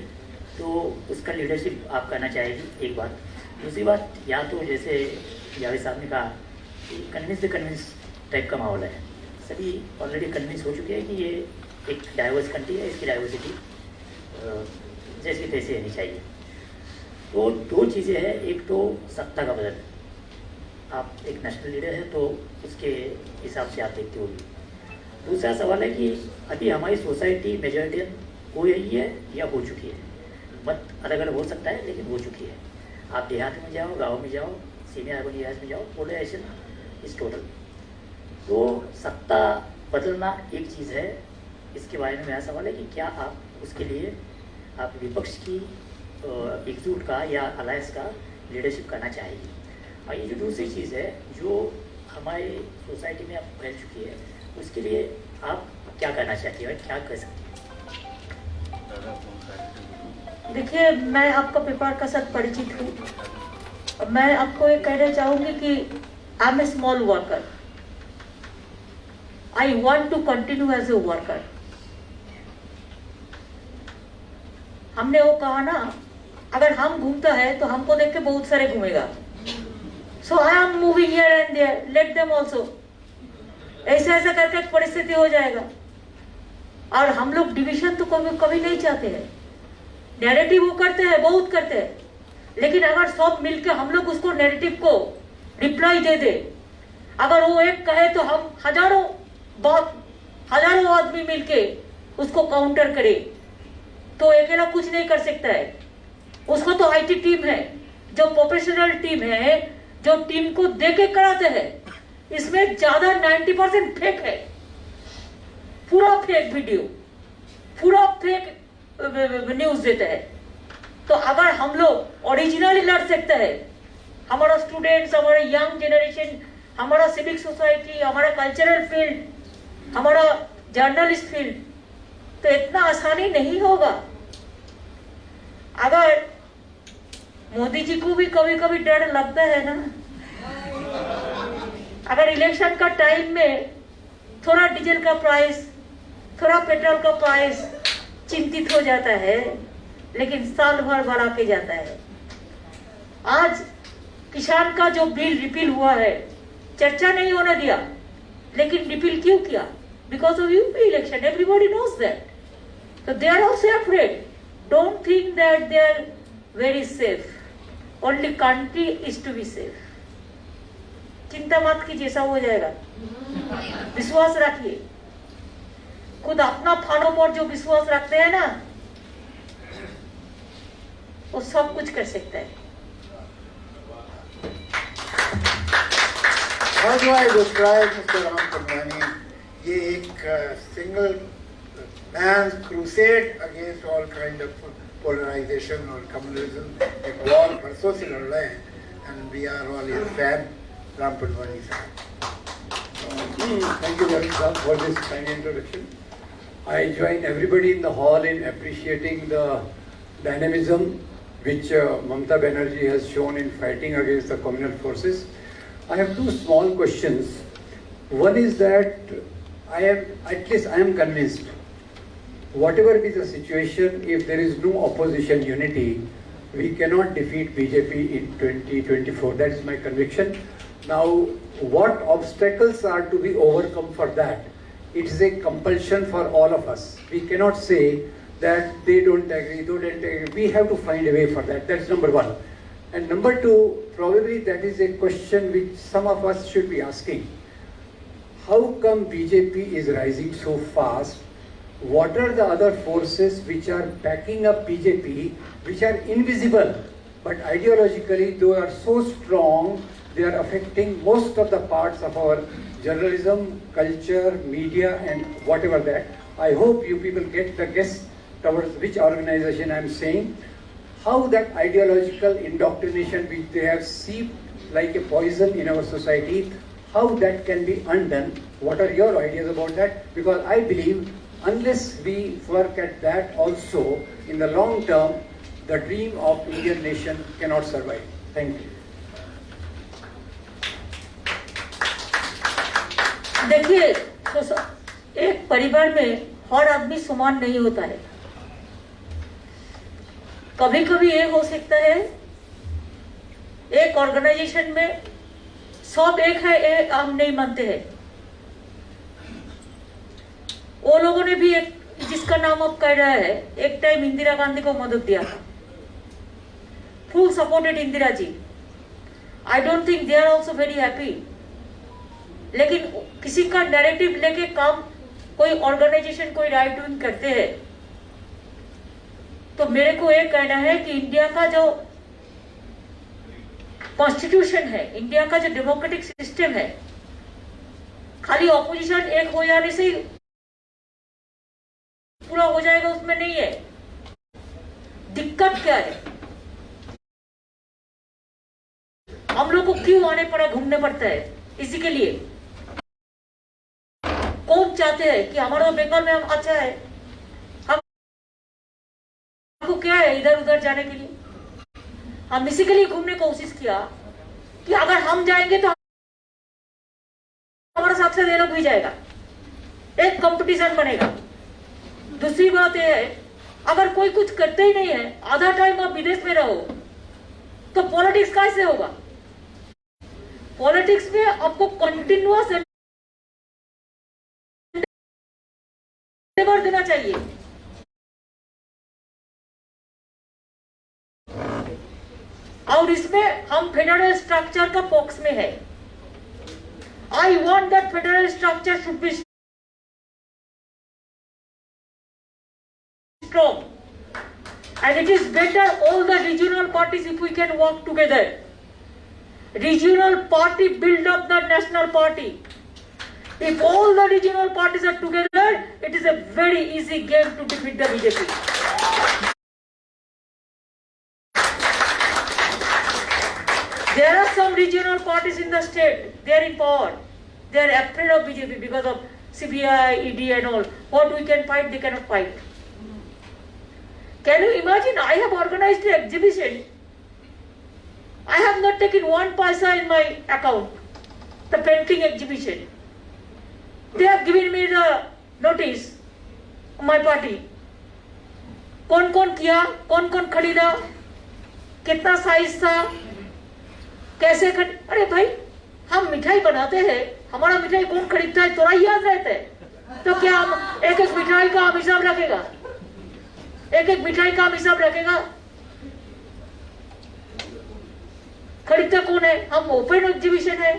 तो उसका लीडरशिप आप करना चाहेगी, एक बात। दूसरी बात, या तो जैसे जावेद साहब ने कहा कि कन्विंस टाइप का माहौल है, सभी ऑलरेडी कन्विंस हो चुके हैं कि ये एक डाइवर्स कंट्री है, इसकी डाइवर्सिटी जैसी तैसी रहनी चाहिए। तो दो चीज़ें हैं, एक तो सत्ता का बदल, आप एक नेशनल लीडर हैं तो उसके हिसाब से आप देखते होगी। दूसरा सवाल है कि अभी हमारी सोसाइटी मेजॉरिटियन हो रही है या हो चुकी है, मत अलग अलग हो सकता है लेकिन हो चुकी है। आप देहात में जाओ, गांव में जाओ, सीनियर अर्बन एरियाज में जाओ, पोलराइजेशन इज टोटल। तो सत्ता बदलना एक चीज़ है, इसके बारे में मेरा सवाल है कि क्या आप उसके लिए आप विपक्ष की एकजुट का या अलायंस का लीडरशिप करना चाहेगी। और ये जो दूसरी चीज़ है जो हमारे सोसाइटी में अब फैल चुकी है, उसके लिए आप क्या करना चाहती हैं और क्या कर सकती हैं? देखिए, मैं आपका पेपर का साथ परिचित हूँ। मैं आपको ये कहना चाहूंगी कि I am a small worker, I want to continue as a worker. हमने वो कहा ना, अगर हम घूमता है तो हमको देख के बहुत सारे घूमेगा। So I am moving here and there, let them also. ऐसा ऐसा करके एक परिस्थिति हो जाएगा। और हम लोग डिवीजन तो कभी नहीं चाहते हैं। नैरेटिव वो करते हैं, बहुत करते हैं, लेकिन अगर सब मिलके हम लोग उसको नैरेटिव को रिप्लाई दे दे, अगर वो एक कहे तो हम हजारों आदमी मिलके उसको काउंटर करे, तो अकेला कुछ नहीं कर सकता है। उसको तो आईटी टीम है, जो प्रोफेशनल टीम है, जो टीम को देके कराते हैं। इसमें ज्यादा 90% फेक है, पूरा फेक वीडियो, पूरा फेक न्यूज देता है। तो अगर हम लोग ओरिजिनली लड़ सकते हैं, हमारा स्टूडेंट्स, हमारा यंग जनरेशन, हमारा सिविक सोसाइटी, हमारा कल्चरल फील्ड, हमारा जर्नलिस्ट फील्ड, तो इतना आसानी नहीं होगा। अगर मोदी जी को भी कभी कभी डर लगता है ना, अगर इलेक्शन का टाइम में थोड़ा डीजल का प्राइस, थोड़ा पेट्रोल का प्राइस चिंतित हो जाता है, लेकिन साल भर बढ़ा के जाता है। आज किसान का जो बिल रिपील हुआ है, चर्चा नहीं होने दिया, लेकिन रिपील क्यों किया? Because of UP election, everybody knows that. तो they are also afraid. Don't think that they are very safe, only country is to be safe. चिंता मत कीजिए, सब हो जाएगा, विश्वास रखिए। खुद अपना फाड़ों पर जो विश्वास रखते हैं ना, वो सब कुछ कर सकता है। How do I describe Mr. Ram Pandwani? ये एक single man's crusade against all kind of polarization और communalism, एक war बरसों से लड़ रहे हैं, and we are all his fan, Ram Pandwani साहब। Thank you very much for this kind introduction. I join everybody in the hall in appreciating the dynamism which Mamata Banerjee has shown in fighting against the communal forces. I have two small questions. One is that I am convinced, whatever be the situation, if there is no opposition unity, we cannot defeat BJP in 2024. That is my conviction. Now, what obstacles are to be overcome for that? It is a compulsion for all of us. We cannot say that they don't agree. We have to find a way for that. That's number one. And number two, probably that is a question which some of us should be asking. How come BJP is rising so fast? What are the other forces which are backing up BJP, which are invisible, but ideologically they are so strong, they are affecting most of the parts of our journalism, culture, media, and whatever that. I hope you people get the guess towards which organization I am saying. How that ideological indoctrination which they have seeped like a poison in our society, how that can be undone? What are your ideas about that? Because I believe unless we work at that also, in the long term, the dream of Indian nation cannot survive. Thank you. देखिए, तो एक परिवार में हर आदमी समान नहीं होता है। कभी कभी ये हो सकता है एक ऑर्गेनाइजेशन में सब एक है, ये हम नहीं मानते हैं। वो लोगों ने भी एक, जिसका नाम अब कह रहा है, एक टाइम इंदिरा गांधी को मदद दिया था, full supported Indira ji. I don't think they are also very happy. लेकिन किसी का नैरेटिव लेके काम, कोई ऑर्गेनाइजेशन कोई राइट डूइंग करते हैं, तो मेरे को ये कहना है कि इंडिया का जो कॉन्स्टिट्यूशन है, इंडिया का जो डेमोक्रेटिक सिस्टम है, खाली ऑपोजिशन एक हो जाने से पूरा हो जाएगा उसमें नहीं है। दिक्कत क्या है? हम लोग को क्यों आने पड़ा, घूमने पड़ता है इसी के लिए? कौन चाहते हैं कि हमारा बंगाल में हम अच्छा है? हमको क्या है इधर उधर जाने के लिए? हम इसी के लिए घूमने की कोशिश किया कि अगर हम जाएंगे तो हमारे साथ से ये लोग भी जाएगा, एक कंपटीशन बनेगा। दूसरी बात यह है, अगर कोई कुछ करते ही नहीं है, आधा टाइम आप विदेश में रहो, तो पॉलिटिक्स कैसे होगा? पॉलिटिक्स में आपको कंटिन्यूअस एंडेवर देना चाहिए। और इसमें हम फेडरल स्ट्रक्चर का पॉक्स में है। I want that federal structure should be strong, and it is better all the regional parties if we can work together. Regional party build up the national party. If all the regional parties are together, it is a very easy game to defeat the BJP. There are some regional parties in the state, they are in power. They are afraid of BJP because of CBI, ED and all. What we can fight, they cannot fight. Can you imagine? I have organized an exhibition. I have not taken 1 paisa in my account. The painting exhibition. They have given me the notice. My party. कौन कौन किया, कौन कौन खरीदा, कितना size था, कैसे अरे भाई, हम मिठाई बनाते हैं, हमारा मिठाई कौन खरीदता है थोड़ा याद रहता है। तो क्या हम एक एक मिठाई का हम हिसाब रखेगा? एक एक मिठाई का हम हिसाब रखेगा? खरीदता कौन है? हम ओपन एग्जीबिशन है,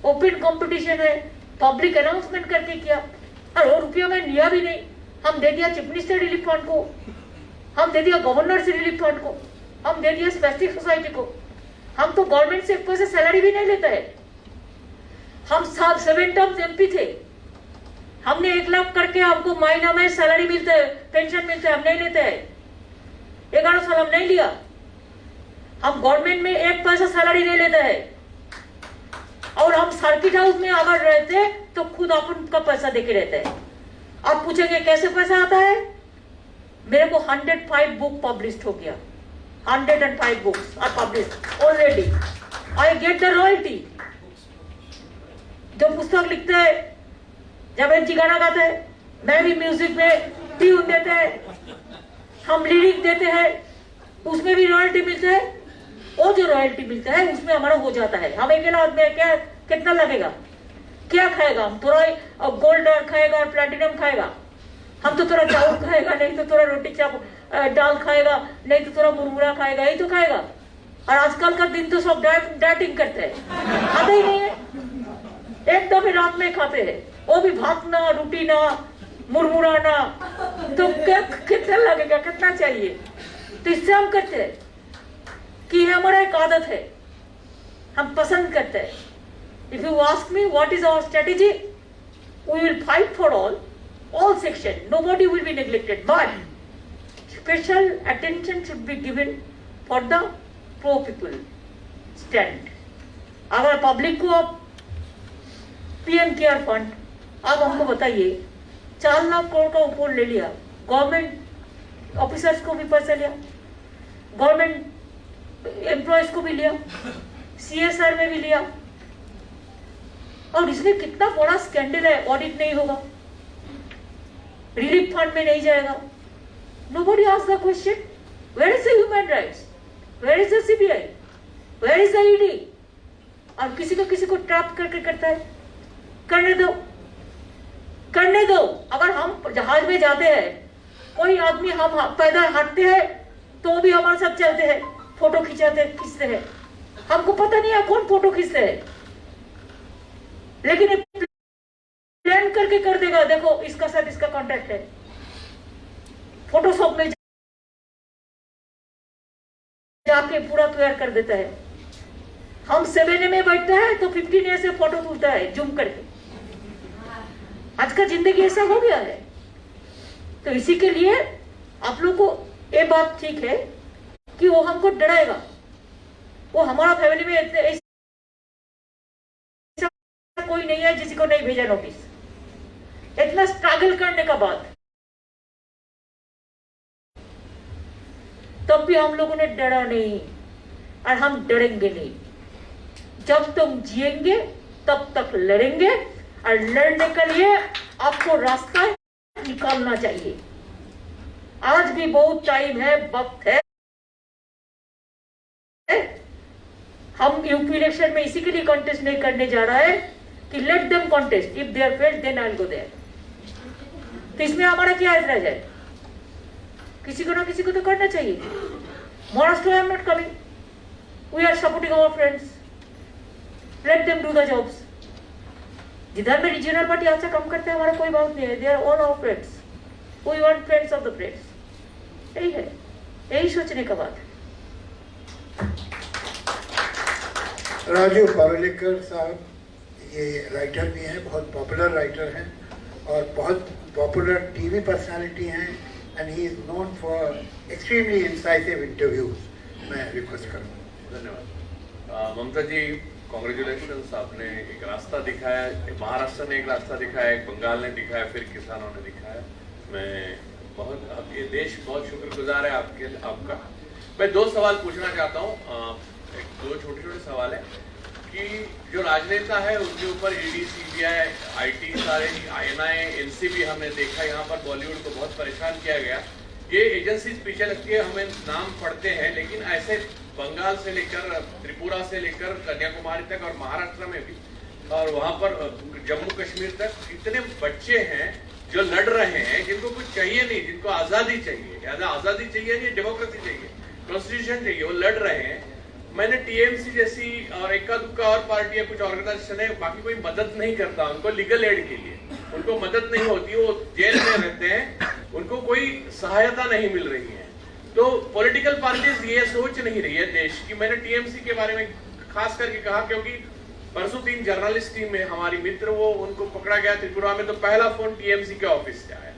ओपन कंपटीशन है, पब्लिक अनाउंसमेंट करके किया, और वो रुपया में लिया भी नहीं। हम दे दिया चीफ मिनिस्टर रिलीफ फंड को, हम दे दिया गवर्नर से रिलीफ फंड को, हम दे दिया स्पेसिफिक सोसाइटी को। हम तो गवर्नमेंट से कोई से सैलरी भी नहीं लेता है। हम 7 टर्म्स एमपी थे, हमने 1 लाख करके हमको महीना में सैलरी मिलता है, पेंशन मिलता है, हम नहीं लेते हैं। 11 साल हम नहीं लिया। हम गवर्नमेंट में 1 पैसा सैलरी नहीं लेते हैं। और हम सर्किट हाउस में अगर रहते तो खुद अपन का पैसा देके रहते हैं। आप पूछेंगे कैसे पैसा आता है? मेरे को 105 बुक पब्लिश हो गया। 105 books are publish already. I get the royalty. जो पुस्तक लिखते हैं, जावेद जी गाना गाते हैं, मैं भी म्यूजिक में ट्यून देते हैं, हम लिरिक देते हैं, उसमें भी रॉयल्टी मिलता है। वो जो रॉयल्टी मिलता है उसमें हमारा हो जाता है। हम अकेला आदमी क्या, कितना लगेगा? क्या खाएगा? हम थोड़ा गोल्ड खाएगा और प्लेटिनम खाएगा। हम तो थोड़ा चावल खाएगा, नहीं तो थोड़ा रोटी दाल खाएगा, नहीं तो थोड़ा मुरमुरा खाएगा, यही तो खाएगा। और आजकल का दिन तो सब डाइटिंग करते हैं, खाते ही नहीं है, एकदम ही रात में खाते हैं, वो भी भात ना, रोटी ना, मुरमुरा ना। तो क्या कितना लगेगा, कितना चाहिए? तो इससे हम करते हैं कि ये हमारा एक आदत है, हम पसंद करते हैं। If you ask me what is our strategy, we will fight for all section, nobody will be neglected, but special attention should be given for the pro people stand. अगर पब्लिक को आप पीएम केयर फंड, आप हमको बताइए, 4 लाख करोड़ का ऊपर ले लिया, गवर्नमेंट ऑफिसर्स को भी पैसा लिया, गवर्नमेंट एम्प्लॉयज को भी लिया, CSR में भी लिया, और इसमें कितना बड़ा स्कैंडल है, ऑडिट नहीं होगा। रिलीफ फंड में नहीं जाएगा? Nobody asked the question. Where is the human rights? Where is the CBI? Where is the ED? और किसी को ट्रैप करके करता है। करने दो। अगर हम जहाज में जाते हैं, कोई आदमी हम पैदल हटते हैं तो भी हमारे साथ चलते हैं, फोटो खींचते हैं। हमको पता नहीं है कौन फोटो खींचते हैं, लेकिन प्लान करके कर देगा। देखो इसका साथ इसका कांटेक्ट है, फोटोशॉप में जाके पूरा तैयार कर देता है। हम 7A में बैठते हैं तो 15A से फोटो तुलता है जूम करके। आज का जिंदगी ऐसा हो गया है। तो इसी के लिए आप लोग को ये बात ठीक है कि वो हमको डराएगा। वो हमारा फैमिली में ऐसा कोई नहीं है जिसी को नहीं भेजा नोटिस। इतना स्ट्रगल करने का बाद तब भी हम लोगों ने डरा नहीं, और हम डरेंगे नहीं। जब तुम जिएंगे तब तक लड़ेंगे, और लड़ने के लिए आपको रास्ता निकालना चाहिए। आज भी बहुत टाइम है, वक्त है। हम यूपी इलेक्शन में इसी के लिए कॉन्टेस्ट नहीं करने जा रहा है कि let them contest, if they are failed then I will go there. तो इसमें हमारा क्या ऐतराज है? किसी को ना किसी को तो करना चाहिए। Maharashtra I am not coming, we are supporting our friends, let them do the jobs. जिधर में रीजनल पार्टी अच्छा काम करते हैं हमारा कोई बात नहीं है, they are all our friends, we want friends of the friends. यही है, यही सोचने का बात है। राजू पारुलेकर साहब ये राइटर भी हैं, बहुत पॉपुलर राइटर हैं और बहुत पॉपुलर टीवी पर्सनालिटी हैं, and he is known for extremely incisive interviews. मैं रिक्वेस्ट करूँगा। धन्यवाद। ममता जी, कॉन्ग्रेचुलेशन, आपने एक रास्ता दिखाया। महाराष्ट्र ने एक रास्ता दिखाया, एक बंगाल ने दिखाया, फिर किसानों ने दिखाया। मैं बहुत, अब ये देश बहुत शुक्रगुजार है आपका। मैं 2 सवाल पूछना चाहता हूँ। 2 छोटे सवाल है कि जो राजनेता है उनके ऊपर ईडी, सीबीआई, आईटी, सारे INI, एनसीबी हमने देखा, यहाँ पर बॉलीवुड को बहुत परेशान किया गया। ये एजेंसी पीछे लगती है, हमें नाम पढ़ते हैं, लेकिन ऐसे बंगाल से लेकर त्रिपुरा से लेकर कन्याकुमारी तक और महाराष्ट्र में भी और वहाँ पर जम्मू कश्मीर तक इतने बच्चे हैं जो लड़ रहे हैं, जिनको कुछ चाहिए नहीं, जिनको आज़ादी चाहिए। आज़ादी चाहिए नहीं, डेमोक्रेसी चाहिए, कॉन्स्टिट्यूशन चाहिए, वो लड़ रहे हैं। मैंने टीएमसी जैसी और इक्का दुक्का और पार्टी या कुछ ऑर्गेनाइजेशन है, बाकी कोई मदद नहीं करता उनको लीगल एड के लिए, उनको मदद नहीं होती, वो जेल में रहते हैं, उनको कोई सहायता नहीं मिल रही है। तो पॉलिटिकल पार्टीज ये सोच नहीं रही है देश की। मैंने टीएमसी के बारे में खास करके कहा क्योंकि परसों 3 जर्नलिस्ट टीम में हमारी मित्र, वो उनको पकड़ा गया त्रिपुरा में, तो पहला फोन टीएमसी के ऑफिस से आया।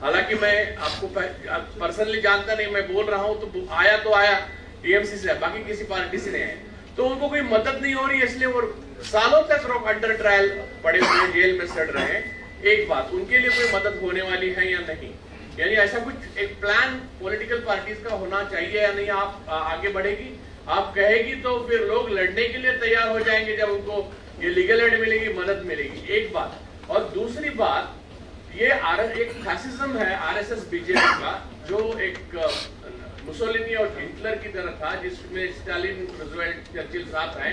हालांकि मैं आपको पर्सनली जानता नहीं, मैं बोल रहा हूं तो आया टीएमसी से, बाकी किसी पार्टी से नहीं है। तो उनको कोई मदद नहीं हो रही है, इसलिए वो सालों तक अंडर ट्रायल पड़े हुए जेल में सड़ रहे हैं। एक बात, उनके लिए कोई मदद होने वाली है या नहीं, यानी ऐसा कुछ एक प्लान पॉलिटिकल पार्टीज का होना चाहिए या नहीं? आप आगे बढ़ेगी, आप कहेगी तो फिर लोग लड़ने के लिए तैयार हो जाएंगे जब उनको ये लीगल एड मिलेगी, मदद मिलेगी। एक बात। और दूसरी बात, ये एक फैसिज्म है आरएसएस बीजेपी का, जो एक मुसोलिनी और हिटलर की तरह था, जिसमें स्टालिन, रूजवेल्ट, चर्चिल साथ आए,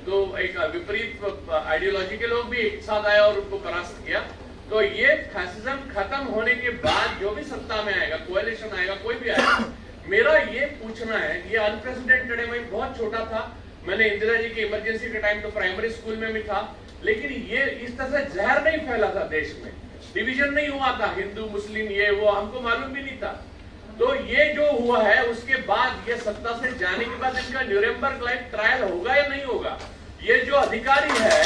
तो एक विपरीत आइडियोलॉजी के लोग भी एक साथ आए और उनको परास्त किया। तो ये फैसिज्म खत्म होने के बाद जो भी सत्ता में आएगा, कोएलिशन आएगा, कोई भी आएगा, मेरा ये पूछना है, ये अनप्रेसिडेंटेड है। मैं बहुत छोटा था, मैंने इंदिरा जी की इमरजेंसी के टाइम तो प्राइमरी स्कूल में भी था, लेकिन ये इस तरह से जहर नहीं फैला था देश में, डिवीजन नहीं हुआ था हिंदू मुस्लिम, ये वो हमको मालूम भी नहीं था। तो ये जो हुआ है उसके बाद, ये सत्ता से जाने के बाद इनका न्यूरेमबर्ग लाइक ट्रायल होगा या नहीं होगा? ये जो अधिकारी है,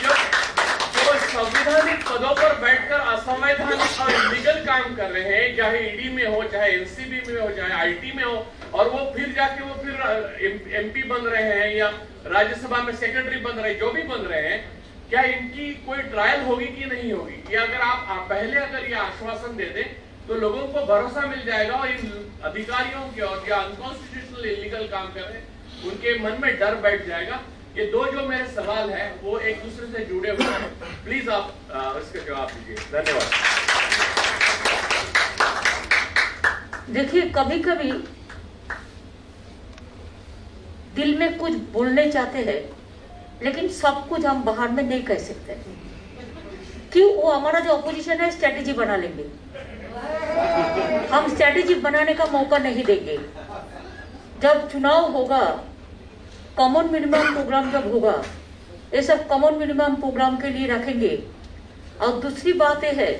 जो संवैधानिक पदों पर बैठकर असंवैधानिक और इलीगल काम कर रहे हैं, चाहे ईडी में हो, चाहे एनसीबी में हो, चाहे आईटी में हो, और वो फिर जाके वो फिर एमपी बन रहे हैं या राज्यसभा में सेक्रेटरी बन रहे हैं, जो भी बन रहे हैं, क्या इनकी कोई ट्रायल होगी कि नहीं होगी? ये अगर आप पहले अगर ये आश्वासन दे दें तो लोगों को भरोसा मिल जाएगा, और इन अधिकारियों के और जो अनकॉन्स्टिट्यूशनल इलीगल काम कर रहे हैं उनके मन में डर बैठ जाएगा। ये दो जो मेरे सवाल हैं वो एक दूसरे से जुड़े हुए हैं, प्लीज आप इसका जवाब दीजिए। धन्यवाद। देखिए, कभी कभी दिल में कुछ बोलने चाहते हैं, लेकिन सब कुछ हम बाहर में नहीं कह सकते। क्यों? वो हमारा जो अपोजिशन है स्ट्रेटेजी बना लेंगे, हम स्ट्रेटेजी बनाने का मौका नहीं देंगे। जब चुनाव होगा, कॉमन मिनिमम प्रोग्राम जब होगा, ये सब कॉमन मिनिमम प्रोग्राम के लिए रखेंगे। और दूसरी बात यह है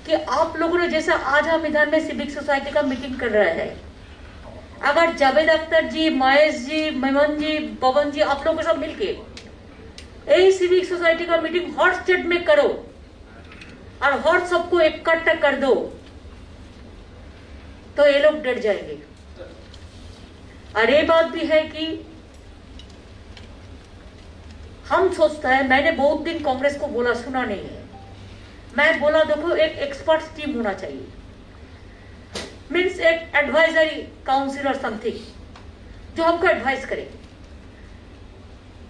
कि आप लोगों ने, जैसा आज हम इधर में सिविक सोसाइटी का मीटिंग कर रहे हैं, अगर जावेद अख्तर जी, महेश जी, मेमन जी, पवन जी, आप लोग सब मिलके यही सिविक सोसाइटी का मीटिंग हर स्टेट में करो और हर सबको इकट्ठा कर दो, तो ये लोग डर जाएंगे। और ये बात भी है कि हम सोचता है, मैंने बहुत दिन कांग्रेस को बोला, सुना नहीं है। मैं बोला देखो, एक एक्सपर्ट टीम होना चाहिए, मीन्स एक एडवाइजरी काउंसिल और समथिंग जो हमको एडवाइस करे।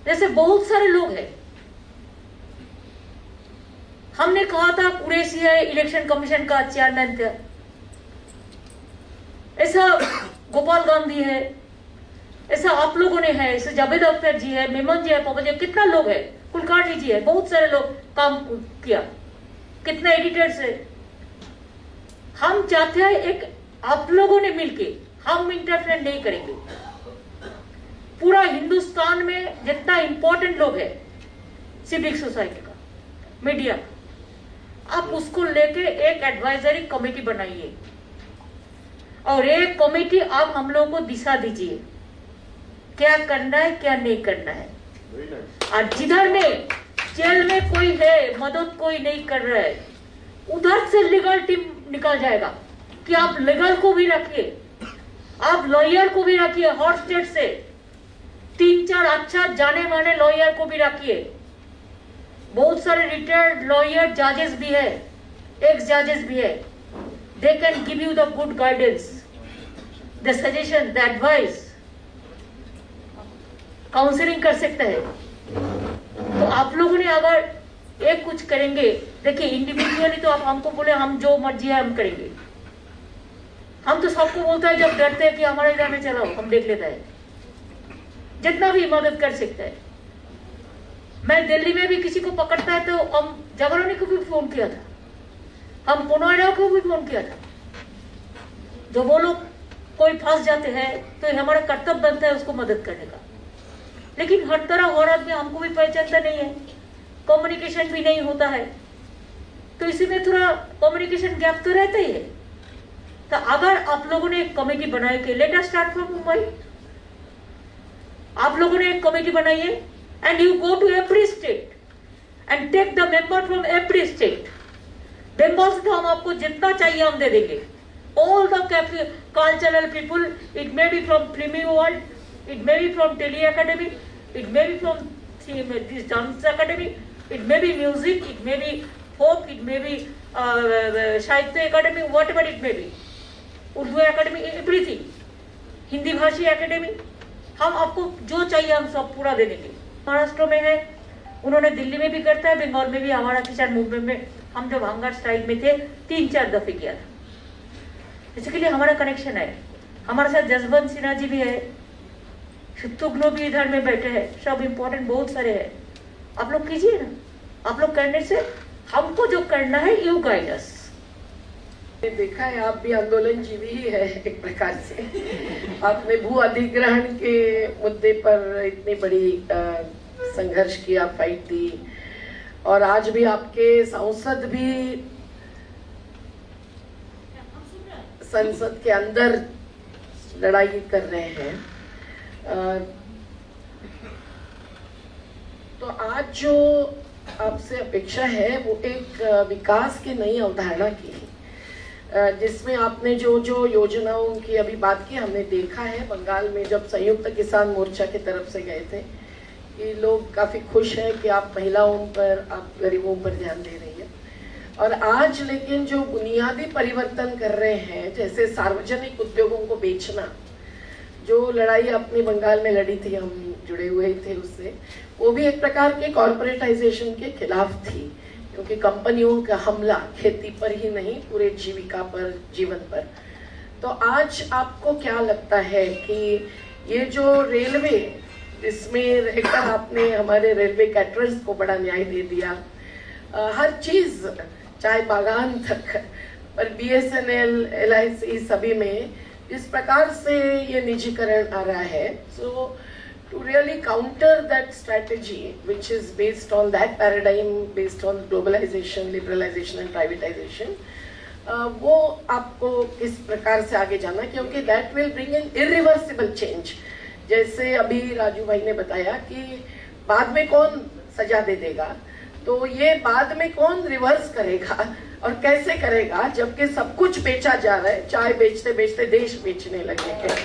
जैसे बहुत सारे लोग हैं, हमने कहा था कुरैशी है इलेक्शन कमीशन का चेयरमैन था, ऐसा गोपाल गांधी है, ऐसा आप लोगों ने है, ऐसे जावेद अख्तर जी है, मेमन जी है, पवन जी, कितना लोग है, कुलकर्णी जी है, बहुत सारे लोग काम किया, कितने एडिटर्स है। हम चाहते हैं एक आप लोगों ने मिलके, हम इंटरफेयर नहीं करेंगे। पूरा हिंदुस्तान में जितना इंपॉर्टेंट लोग है सिविक सोसाइटी का, मीडिया, आप उसको लेके एक एडवाइजरी कमेटी बनाइए और एक कमेटी आप हम लोगों को दिशा दीजिए, क्या करना है क्या नहीं करना है। और जिधर में जेल में कोई है, मदद कोई नहीं कर रहा है, उधर से लीगल टीम निकल जाएगा कि आप लीगल को भी रखिए, आप लॉयर को भी रखिए, हर स्टेट से 3-4 अच्छा जाने माने लॉयर को भी रखिए। बहुत सारे रिटायर्ड लॉयर जजेस भी है, एक्स जजेस भी है, they can give you the good guidance, the suggestion, the advice, counselling कर सकते हैं। तो आप लोगों ने अगर एक कुछ करेंगे, देखिए इंडिविजुअली तो आप हमको बोले हम जो मर्जी है हम करेंगे, हम तो सबको बोलता है जब डरते हैं कि हमारे इधर में चलाओ, हम देख लेते हैं, जितना भी मदद कर सकते हैं। मैं दिल्ली में भी किसी को पकड़ता है तो हम जबरानी को भी फोन किया था, हम पुनोएडा को भी फोन किया था। जो वो लोग कोई फंस जाते हैं तो हमारा कर्तव्य बनता है उसको मदद करने का, लेकिन हर तरह और आदमी हमको भी पहचानता नहीं है, कम्युनिकेशन भी नहीं होता है, तो इसी में थोड़ा कम्युनिकेशन गैप तो रहता ही है। तो अगर आप लोगों ने एक कमेटी बनाई के, let us start from Mumbai, आप लोगों ने एक कमेटी बनाइए and you go to every state and take the member from every state. Members तो हम आपको जितना चाहिए हम दे देंगे, all the cultural people, it may be from filmy world, it may be from Tele Academy, it may be from this dance academy, it may be music, it may be folk, it may be Sahitya Academy, whatever it may be, Urdu Academy, everything, Hindi भाषी academy, हम आपको जो चाहिए हम सब पूरा दे देंगे। महाराष्ट्र में है, उन्होंने दिल्ली में भी करता है, बंगाल में भी, हमारा किसान मूवमेंट में हम जब हंगर स्ट्राइक में थे 3-4 दफे किया था, इसके लिए हमारा कनेक्शन है। हमारे साथ जसवंत सिन्हा जी भी है, शुतुघ्नो भी इधर में बैठे हैं, सब इम्पोर्टेंट बहुत सारे हैं। आप लोग कीजिए ना, आप लोग करने से हमको जो करना है यू गाइड अस। देखा है आप भी आंदोलन जीवी ही है एक प्रकार से। आपने भू अधिग्रहण के मुद्दे पर इतनी बड़ी संघर्ष किया, फाइट दी, और आज भी आपके सांसद भी संसद के अंदर लड़ाई कर रहे हैं। तो आज जो आपसे अपेक्षा है वो एक विकास की नई अवधारणा की है, जिसमें आपने जो जो योजनाओं की अभी बात की, हमने देखा है बंगाल में जब संयुक्त किसान मोर्चा की तरफ से गए थे कि लोग काफी खुश हैं कि आप महिलाओं पर, आप गरीबों पर ध्यान दे रही है। और आज लेकिन जो बुनियादी परिवर्तन कर रहे हैं, जैसे सार्वजनिक उद्योगों को बेचना, जो लड़ाई अपनी बंगाल में लड़ी थी, हम जुड़े हुए थे उससे, वो भी एक प्रकार के कॉर्पोरेटाइजेशन के खिलाफ थी, क्योंकि कंपनियों का हमला खेती पर ही नहीं पूरे जीविका पर, जीवन पर। तो आज आपको क्या लगता है कि ये जो रेलवे, इसमें रहकर आपने हमारे रेलवे कैटरर्स को बड़ा न्याय दे दिया, हर चीज चाहे बागान तक, पर BSNL, LIC सभी में इस प्रकार से ये निजीकरण आ रहा है, सो to really counter that strategy which is based on that paradigm, based on globalization, liberalization and privatization, वो आपको किस प्रकार से आगे जाना, क्योंकि that will bring an irreversible change। जैसे अभी राजू भाई ने बताया कि बाद में कौन सजा दे देगा, तो ये बाद में कौन रिवर्स करेगा और कैसे करेगा, जबकि सब कुछ बेचा जा रहा है, चाय बेचते बेचते देश बेचने लगे हैं।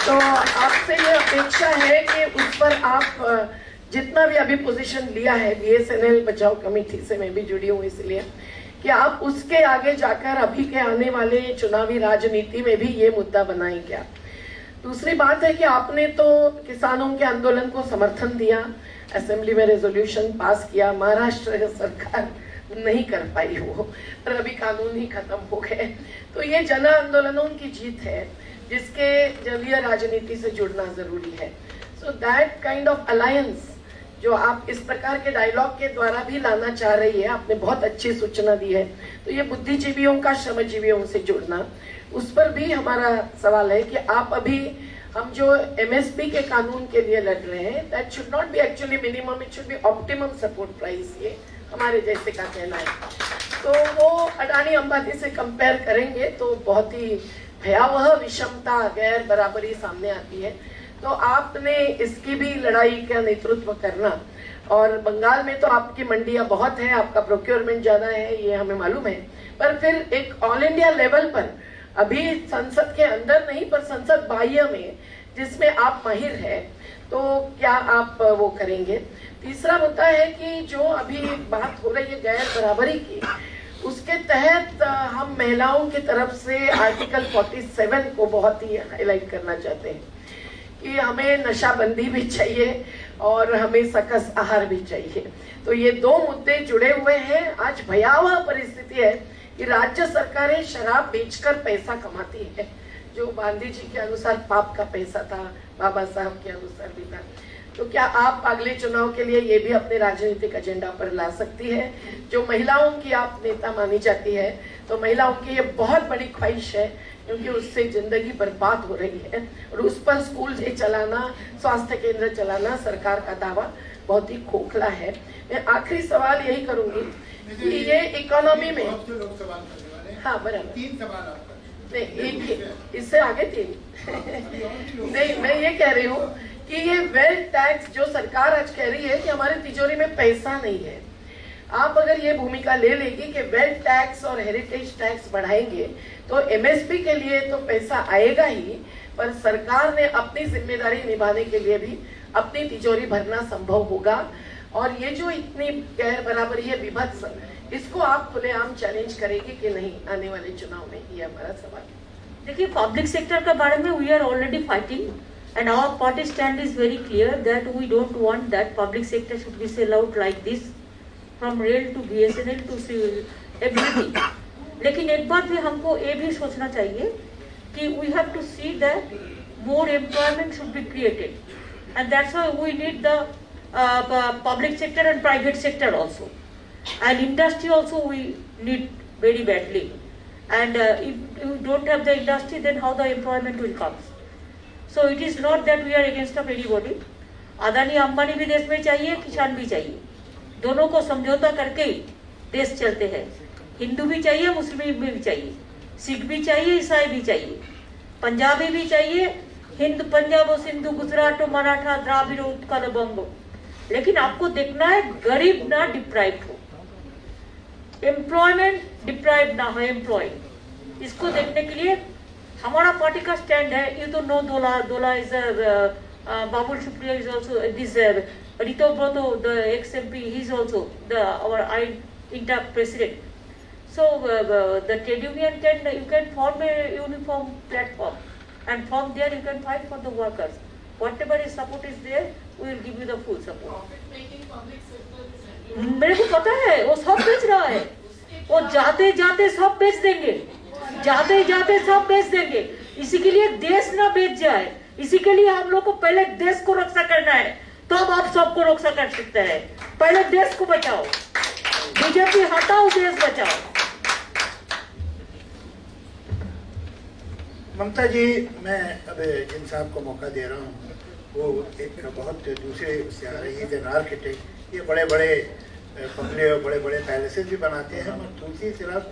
तो आपसे ये अपेक्षा है कि उस पर आप जितना भी अभी पोजीशन लिया है, BSNL बचाओ कमेटी से मैं भी जुड़ी हूँ, इसलिए कि आप उसके आगे जाकर अभी के आने वाले चुनावी राजनीति में भी ये मुद्दा बनाएं क्या। दूसरी बात है कि आपने तो किसानों के आंदोलन को समर्थन दिया, असेंबली में रेजोल्यूशन पास किया, महाराष्ट्र सरकार नहीं कर पाई वो, पर अभी कानून ही खत्म हो गए। तो ये जन आंदोलनों की जीत है, जिसके जरिए राजनीति से जुड़ना जरूरी है। So that kind of alliance जो आप इस प्रकार के डायलॉग के द्वारा भी लाना चाह रही है, आपने बहुत अच्छी सूचना दी है। तो ये बुद्धिजीवियों का श्रमजीवियों से जुड़ना, उस पर भी हमारा सवाल है कि आप अभी हम जो MSP के कानून के लिए लड़ रहे हैं, that should not be actually minimum, it should be optimum support price, ये हमारे जैसे का कहना है। तो वो अडानी अंबानी से कंपेयर करेंगे तो बहुत ही भयावह विषमता, गैर बराबरी सामने आती है। तो आपने इसकी भी लड़ाई का नेतृत्व करना, और बंगाल में तो आपकी मंडियां बहुत है, आपका प्रोक्योरमेंट ज्यादा है, ये हमें मालूम है, पर फिर एक ऑल इंडिया लेवल पर अभी संसद के अंदर नहीं, पर संसद बाह्य में जिसमें आप माहिर है, तो क्या आप वो करेंगे। तीसरा मुद्दा है कि जो अभी बात हो रही है गैर बराबरी की, उसके तहत हम महिलाओं की तरफ से आर्टिकल 47 को बहुत ही हाईलाइट करना चाहते हैं कि हमें नशाबंदी भी चाहिए और हमें सकस आहार भी चाहिए। तो ये दो मुद्दे जुड़े हुए हैं। आज भयावह परिस्थिति है कि राज्य सरकारें शराब बेचकर पैसा कमाती है, जो गांधी जी के अनुसार पाप का पैसा था, बाबा साहब के अनुसार भी था। तो क्या आप अगले चुनाव के लिए ये भी अपने राजनीतिक एजेंडा पर ला सकती है? जो महिलाओं की आप नेता मानी जाती है, तो महिलाओं की ये बहुत बड़ी ख्वाहिश है, क्योंकि उससे जिंदगी बर्बाद हो रही है, और उस पर स्कूल चलाना, स्वास्थ्य केंद्र चलाना सरकार का दावा बहुत ही खोखला है। मैं आखिरी सवाल यही करूंगी कि ये इकोनॉमी में, हाँ बराबर, 3 सवाल आपका, नहीं एक इससे आगे 3 नहीं, मैं ये कह रही हूँ कि ये वेल्थ टैक्स जो सरकार आज कह रही है कि हमारे तिजोरी में पैसा नहीं है, आप अगर ये भूमिका ले लेगी कि वेल्थ टैक्स और हेरिटेज टैक्स बढ़ाएंगे तो MSP के लिए तो पैसा आएगा ही, पर सरकार ने अपनी जिम्मेदारी निभाने के लिए भी अपनी तिजोरी भरना संभव होगा। और ये जो इतनी गैर बराबरी है, विभत्स, इसको आप खुलेआम चैलेंज करेगी कि नहीं आने वाले चुनाव में, ये हमारा सवाल। देखिए, पब्लिक सेक्टर के बारे में we are already fighting and our party stand is very clear that we don't want that public sector should be sell out like this from rail to BSNL to everything. लेकिन एक बात भी हमको ये भी सोचना चाहिए कि we have to see that more employment should be created, and that's why we need the public sector and private sector also, and industry also we need very badly. And if you don't have the industry, then how the employment will come? So it is not that we are against of anybody. Adani Ambani भी देश में चाहिए, किसान भी चाहिए, दोनों को समझौता करके ही देश चलते हैं। हिंदू भी चाहिए, मुस्लिम भी चाहिए, सिख भी चाहिए, ईसाई भी चाहिए, पंजाबी भी चाहिए, हिंद पंजाब सिंधु गुजरात मराठा द्राविड़ उत्कल बंग। लेकिन आपको देखना है गरीब ना डिप्राइव हो, एम्प्लॉयमेंट डिप्राइव ना हो, एम्प्लॉय। इसको देखने के लिए हमारा पार्टी का स्टैंड है। ये तो no Dola is Babul Supriyo is also this Ritabrata the ex-MP, he is also our INTA president. So the trade union you can form a uniform platform and from there you can fight for the workers. Whatever is support is there, we will give you the full support. मेरे को पता है वो सब बेच रहा है, वो जाते जाते सब बेच देंगे, जाते जाते सब बेच देंगे. इसी के लिए देश ना बेच जाए, इसी के लिए हम लोग को पहले देश को रक्षा करना है, तब आप सबको रक्षा कर सकते हैं. पहले देश को बचाओ, बीजेपी हटाओ, देश बचाओ. ममता जी, मैं अब जिन साहब को मौका दे रहा हूँ, वो एक बहुत दूसरे से आ रही है, आर्किटेक्ट. ये बड़े बड़े बंगले और बड़े बड़े पैलेसेस भी बनाते हैं, और दूसरी तरफ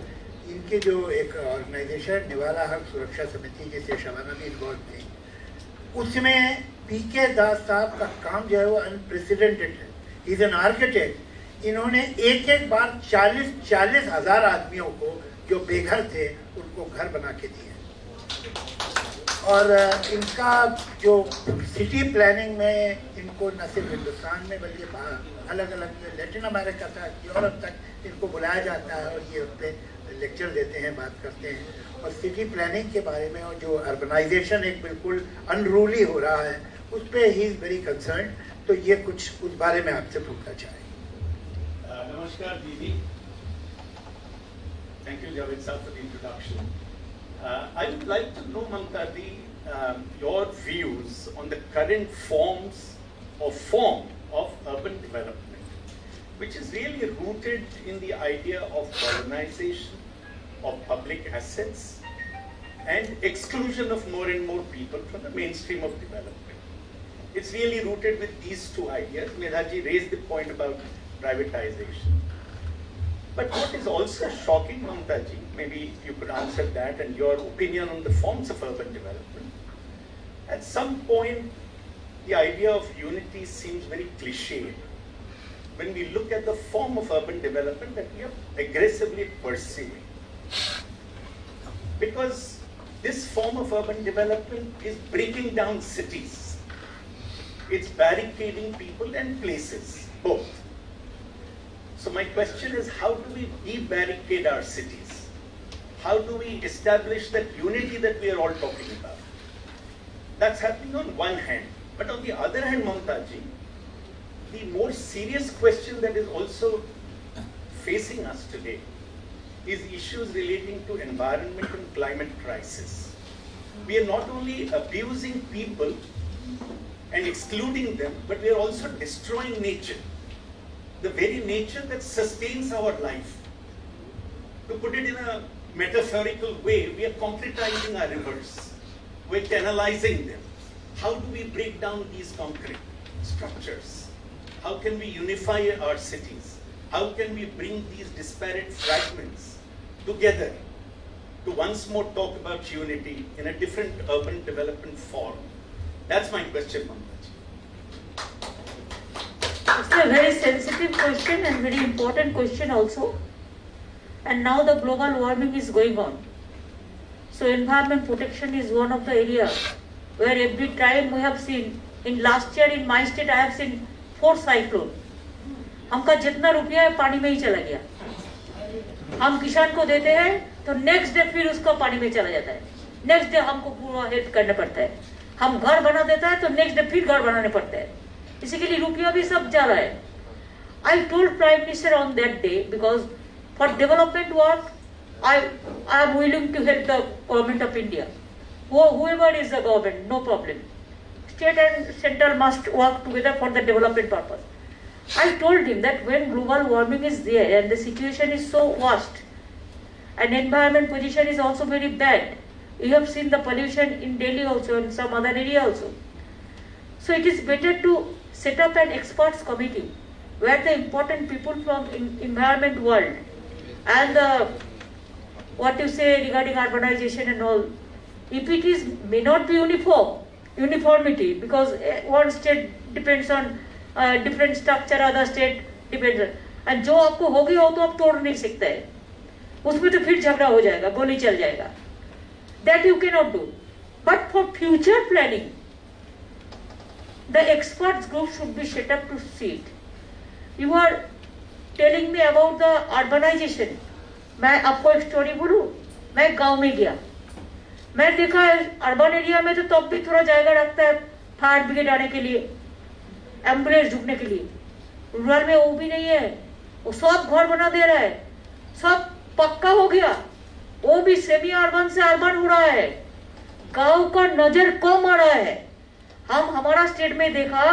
इनके जो एक ऑर्गेनाइजेशन निवाला हक सुरक्षा समिति, जिससे शबाना भी इन्वॉल्व थी, उसमें पीके दास साहब का काम जो है वो अनप्रेसिडेंटेड है. Is an architect. इन्होंने एक एक बार 40 हजार आदमियों को जो बेघर थे उनको घर बना के दिए. और इनका जो सिटी प्लानिंग में इनको न सिर्फ हिंदुस्तान में बल्कि अलग अलग लैटिन अमेरिका तक, यूरोप तक इनको बुलाया जाता है, और ये उन पर लेक्चर देते हैं, बात करते हैं. और सिटी प्लानिंग के बारे में, और जो अर्बनाइजेशन एक बिल्कुल अनरूली हो रहा है, उस पर ही इज़ वेरी कंसर्न. तो ये कुछ उस बारे में आपसे पूछना चाहेंगे. नमस्कार दीदी. Thank you, Javed Sir, for the introduction. I would like to know, Mamta Di, your views on the current form of urban development, which is really rooted in the idea of colonization of public assets and exclusion of more and more people from the mainstream of development. It's really rooted with these two ideas. Medhaji raised the point about privatization. But what is also shocking, Mamta Ji, maybe you could answer that and your opinion on the forms of urban development. At some point, the idea of unity seems very cliche when we look at the form of urban development that we are aggressively pursuing. Because this form of urban development is breaking down cities. It's barricading people and places, both. So my question is, how do we de-barricade our cities? How do we establish that unity that we are all talking about? That's happening on one hand. But on the other hand, Mamta Ji, the more serious question that is also facing us today is issues relating to environment and climate crisis. We are not only abusing people and excluding them, but we are also destroying nature. The very nature that sustains our life. To put it in a metaphorical way, we are concretizing our rivers. We're canalizing them. How do we break down these concrete structures? How can we unify our cities? How can we bring these disparate fragments together to once more talk about unity in a different urban development form? That's my question, Mamta. It's a very sensitive question and very important question also. And now the global warming is going on. So environment protection is one of the areas where every time we have seen, in last year in my state I have seen 4 cyclones. हमका जितना रुपया है पानी में ही चला गया. हम किसान को देते हैं तो नेक्स्ट डे फिर उसका पानी में चला जाता है. नेक्स्ट डे हमको पूरा हेल्प करना पड़ता है. हम घर बना देता है तो नेक्स्ट डे फिर घर बनाने पड़ता है. इसी के लिए रुपया भी सब जा रहा है. I told Prime Minister on that day, because for development work, I am willing to help the government of India. Whoever is the government, no problem. State and central must work together for the development purpose. I told him that when global warming is there and the situation is so worst, and environment position is also very bad. You have seen the pollution in Delhi also and some other area also. So it is better to set up an experts committee where the important people from environment world and what you say regarding urbanization and all, if it is may not be uniformity, because one state depends on different structure, other state depends on, and जो आपको हो गया हो तो आप तोड़ नहीं सकते हैं, उसमें तो फिर झगड़ा हो जाएगा, गोली चल जाएगा. That you cannot do. But for future planning, the experts group should be set up to see it. You are telling me about the urbanization. मैं आपको एक स्टोरी बोलूं. मैं गांव में गया. मैं देखा है अर्बन एरिया में तो तब भी थोड़ा जाएगा रखता है फायर ब्रिगेड आने के लिए, एम्बुलेंस ढुकने के लिए। रूरल में वो भी नहीं है, वो सब घर बना दे रहा है, सब पक्का हो गया, वो भी सेमी अर्बन से अर्बन हो रहा है, गांव का नजर कम आ रहा है। हम हमारा स्टेट में देखा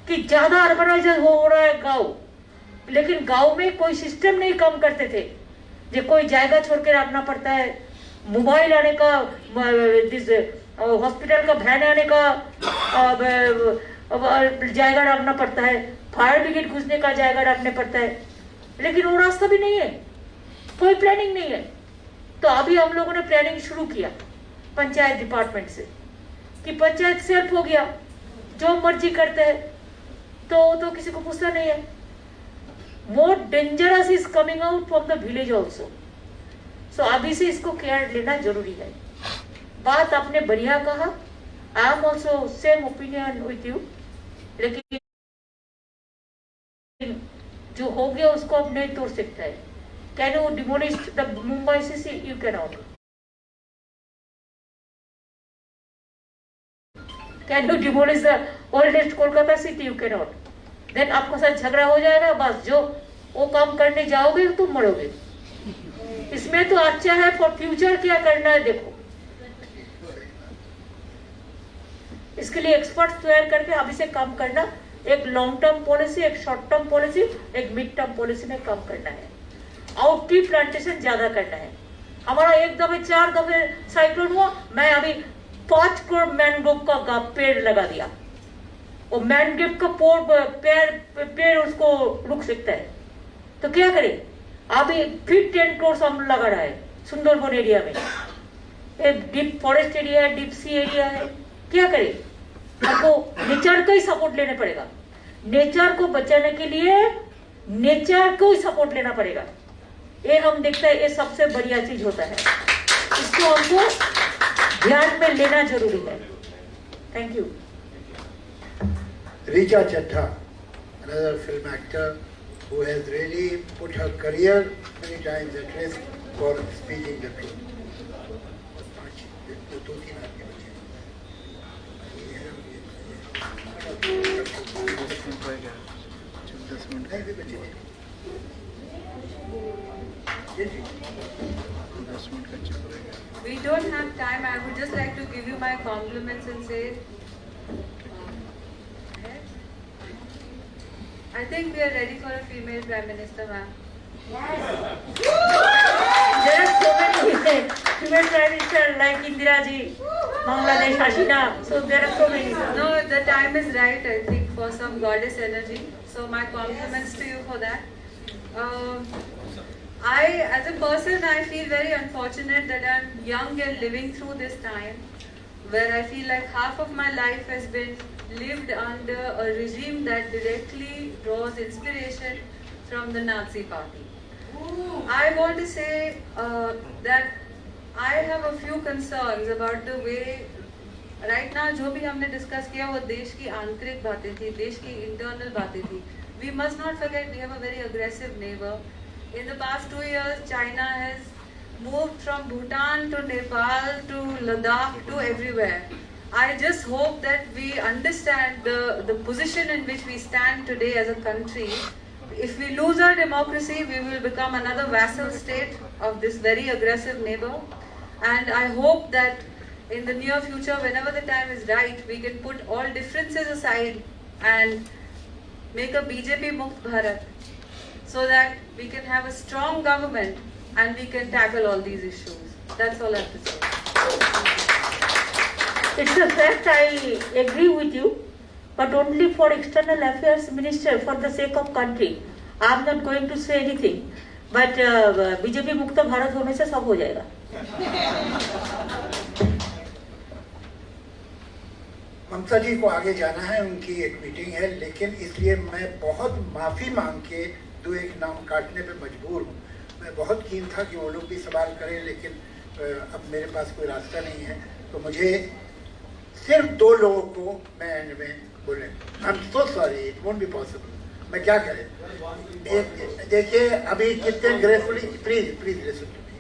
कि ज्यादा अर्बनाइज हो रहा है गांव, लेकिन गांव में कोई सिस्टम नहीं काम करते थे, जो कोई जायगा छोड़ के रखना पड़ता है, मोबाइल आने का, हॉस्पिटल का वैन आने का जायगा रखना पड़ता है, फायर ब्रिगेड घुसने का जायगा रखने पड़ता है, लेकिन वो रास्ता भी नहीं है, कोई प्लानिंग नहीं है। तो अभी हम लोगों ने प्लानिंग शुरू किया पंचायत डिपार्टमेंट से कि पंचायत सेल्फ हो गया, जो मर्जी करते हैं, तो किसी को पूछना नहीं है। More dangerous is coming out from the village also. So अभी से इसको केयर लेना जरूरी है। बात आपने बढ़िया कहा, I am also same opinion with you, लेकिन जो हो गया उसको अब नहीं तोड़ सकता है। Can you demolish the Mumbai city? You can not. Can you demolish the oldest Kolkata city? You can not. Then आपके साथ झगड़ा हो जाएगा, बस जो वो काम करने जाओगे तुम मरोगे। इसमें तो अच्छा है फॉर फ्यूचर क्या करना है देखो, इसके लिए एक्सपर्ट तैयार करके अभी से काम करना, एक लॉन्ग टर्म पॉलिसी, एक शॉर्ट टर्म पॉलिसी, एक मिड टर्म पॉलिसी में काम करना है। आउट ट्री प्लांटेशन ज्यादा करना है। हमारा एक दफे 4 दफे साइक्लोन हुआ, मैं अभी 5 करोड़ मैनग्रोव का पेड़ लगा दिया। वो मैनग्रोव का पेड़ उसको रुक सकता है, तो क्या करे? अभी फिर 10 करोड़ हम लगा रहा है सुंदरबन एरिया में। एक डीप फॉरेस्ट एरिया है, डीप सी एरिया है, क्या करे? आपको नेचर का ही सपोर्ट लेना पड़ेगा। नेचर को बचाने के लिए नेचर को ही सपोर्ट लेना पड़ेगा। ये हम देखते हैं, ये सबसे बढ़िया चीज होता है, इसको हमको ध्यान में लेना जरूरी है। Thank you. Richa Chadha, another film actor who has really put her career many times at risk for speaking the truth. We don't have time. I would just like to give you my compliments and say, I think we are ready for a female Prime Minister, ma'am. Yes. There are so many female Prime Minister like Indira ji, Bangladesh, Hasina. So there are so many. No, the time is right, I think, for some goddess energy. So my compliments to you for that. As a person, I feel very unfortunate that I'm young and living through this time where I feel like half of my life has been lived under a regime that directly draws inspiration from the Nazi party. I want to say that I have a few concerns about the way right now जो भी हमने discuss किया वो देश की आंतरिक बातें थी, देश की internal बातें थी. We must not forget we have a very aggressive neighbor. In the past 2 years, China has moved from Bhutan to Nepal to Ladakh to everywhere. I just hope that we understand the position in which we stand today as a country. If we lose our democracy, we will become another vassal state of this very aggressive neighbor. And I hope that in the near future, whenever the time is right, we can put all differences aside and make a BJP Mukt Bharat so that we can have a strong government and we can tackle all these issues. That's all I have to say. It's a fact, I agree with you, but only for external affairs minister, for the sake of country. I'm not going to say anything, but BJP मुक्त भारत होने से सब हो जाएगा. ममता जी को आगे जाना है, उनकी एक मीटिंग है, लेकिन इसलिए मैं बहुत माफी मांग के 2-1 नाम काटने पे मजबूर हूँ. मैं बहुत कीन था कि वो लोग भी सवाल करें, लेकिन अब मेरे पास कोई रास्ता नहीं है, तो मुझे सिर्फ 2 लोगों को मैं एंड में बोले. I am so sorry, it won't be possible. मैं क्या करें? देखिए अभी कितने gracefully, please listen to me.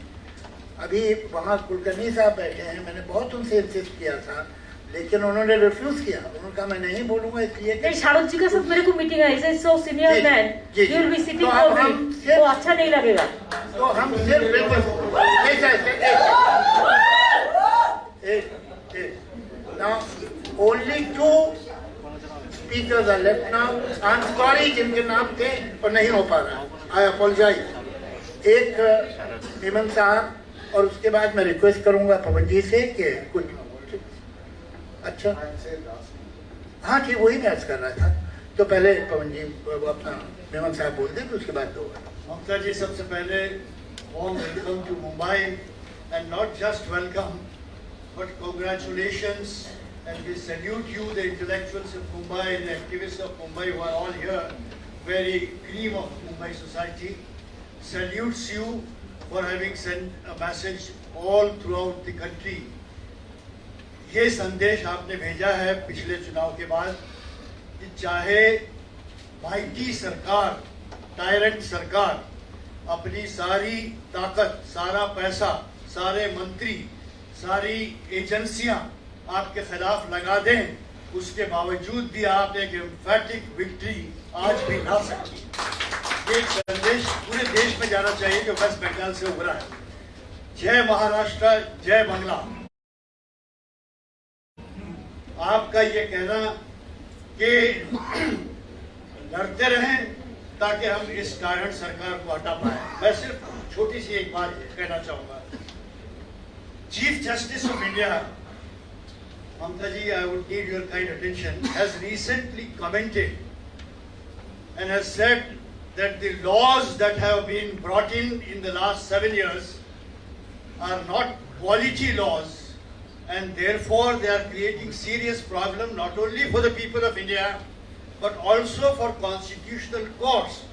अभी वहाँ कुलकर्णी साहब बैठे हैं, मैंने बहुत उनसे इंसिस्ट किया था, लेकिन उन्होंने रिफ्यूज किया। उन्होंने कहा मैं नहीं बोलूंगा इसलिए नहीं, शाहरुख जी का साथ मेरे को मीटिंग है, is so senior man, you will be sitting for me, वो अच्छा नहीं लगेगा। तो हम सिर्फ now only 2 speakers are left now. I'm sorry जिनके नाम थे और नहीं हो पा रहा, I apologize। एक हेमंत साहब और उसके बाद मैं रिक्वेस्ट करूंगा पवन जी से कि कुछ अच्छा, हाँ ठीक, वही मैं अर्ज कर रहा था। तो पहले पवन जी अपना हेमंत साहब बोल दें, तो उसके बाद दो। ममता जी, सबसे पहले warm welcome to Mumbai, and not just welcome but congratulations, and we salute you, the intellectuals of Mumbai and the activists of Mumbai who are all here, very cream of Mumbai society, salutes you for having sent a message all throughout the country। ये संदेश आपने भेजा है पिछले चुनाव के बाद कि चाहे माइटी सरकार, टायरेंट सरकार अपनी सारी ताकत, सारा पैसा, सारे मंत्री, सारी एजेंसियां आपके खिलाफ लगा दें, उसके बावजूद भी आप एक एम्फैटिक विक्ट्री आज भी ला सकती है। एक संदेश पूरे देश में जाना चाहिए जो वेस्ट बंगाल से उभरा है। जय महाराष्ट्र, जय बांग्ला। आपका ये कहना कि लड़ते रहें ताकि हम इस टायरेंट सरकार को हटा पाए, मैं सिर्फ छोटी सी एक बात कहना चाहूंगा। Chief justice of India, Mamta ji, I would need your kind attention, has recently commented and has said that the laws that have been brought in the last 7 years are not quality laws, and therefore they are creating serious problem not only for the people of India but also for constitutional courts,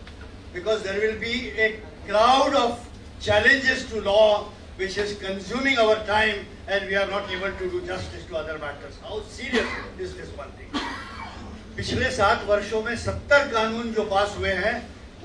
because there will be a crowd of challenges to law which is consuming our time, and we are not able to do justice to other matters. How serious is this one thing? पिछले 7 वर्षों में 70 कानून जो पास हुए हैं,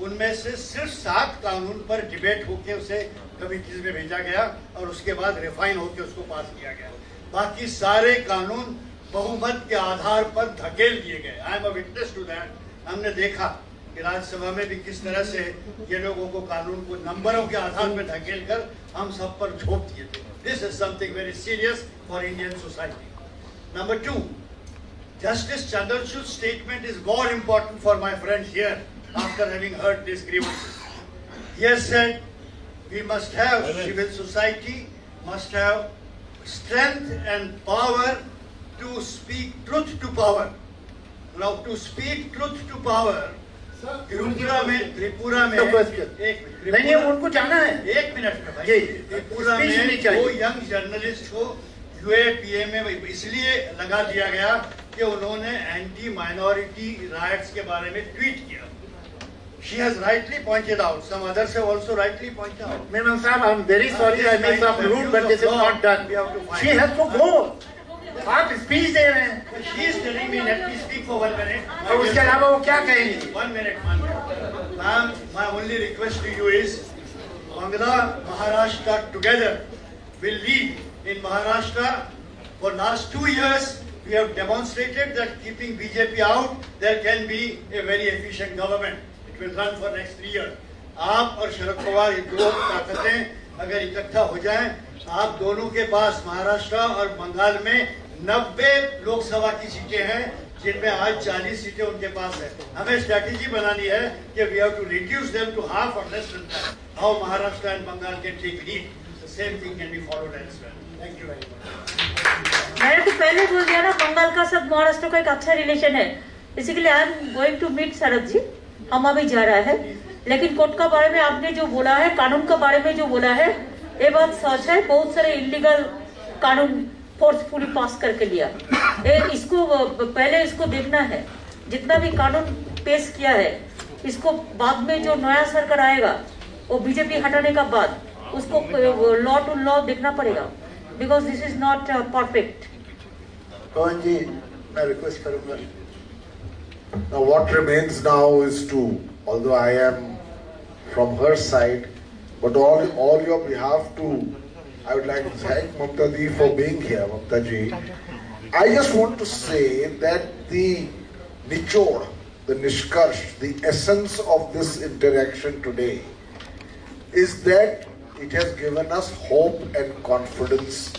उनमें से सिर्फ 7 कानून पर डिबेट होके उसे कमिटीज में भेजा गया और उसके बाद रिफाइन होके उसको पास किया गया। बाकी सारे कानून बहुमत के आधार पर धकेल दिए गए। I am a witness to that. हमने देखा कि राज्यसभा में भी किस तरह से ये लोगों को कानून को नंबरों के आधार पर धकेल कर हम सब पर झोंक दिए थे। This is something very serious for Indian society. Number 2, Justice Chandrachud's statement is more important for my friends here after having heard these grievances. He has said we must have, civil society must have strength and power to speak truth to power. Now to speak truth to power, Tripura में नहीं उनको जाना है। 1 minute में भाई, त्रिपुरा में 2 young journalist को UAPA में इसलिए लगा दिया गया कि उन्होंने एंटी माइनॉरिटी राइट्स के बारे में ट्वीट किया। She has rightly pointed out. Some others have also rightly pointed out. Memon Sahib, I'm very sorry I made some rude, but this is not done. She has to go. आप speech दे रहे हैं। She is telling me let me speak for 1 minute. और उसके अलावा वो क्या कहेंगी? 1 minute. Ma'am, my only request to you is, Bangla, Maharashtra together will lead in Maharashtra. For last 2 years, we have demonstrated that keeping BJP out, there can be a very efficient government. It will run for next 3 years. आप और शरद पवार ये 2 ताकतें अगर इकट्ठा हो जाएं, आप दोनों के पास महाराष्ट्र और बंगाल में 90 लोकसभा की सीटें हैं, जिनमें आज 40 सीटें उनके पास है। हमें स्ट्रैटेजी बनानी है कि we have to reduce them to half or less than that. How Maharashtra and Bengal can take lead. The same thing can be followed elsewhere. Thank you very much. मैंने तो पहले बोल दिया ना, बंगाल का साथ महाराष्ट्र का एक अच्छा रिलेशन है, इसीलिए I am going to meet Sharad ji. हम अभी जा रहा है, लेकिन कोर्ट का बारे में आपने जो बोला है, कानून का बारे में जो बोला है, ये बात सच है। बहुत सारे इलीगल कानून फोर्सफुली पास करके लिया। इसको पहले इसको देखना है, जितना भी कानून पेश किया है, इसको बाद में जो नया सरकार आएगा, वो बीजेपी हटाने का बाद उसको लॉ टू लॉ देखना पड़ेगा, because this is not perfect. कौन जी, मैं रिक्वेस्ट करूंगा। Now what remains now is to, although I am from her side, but all you have to I would like to thank Mamta Ji for being here, Mamta Ji. I just want to say that the nichod, the nishkarsh, the essence of this interaction today is that it has given us hope and confidence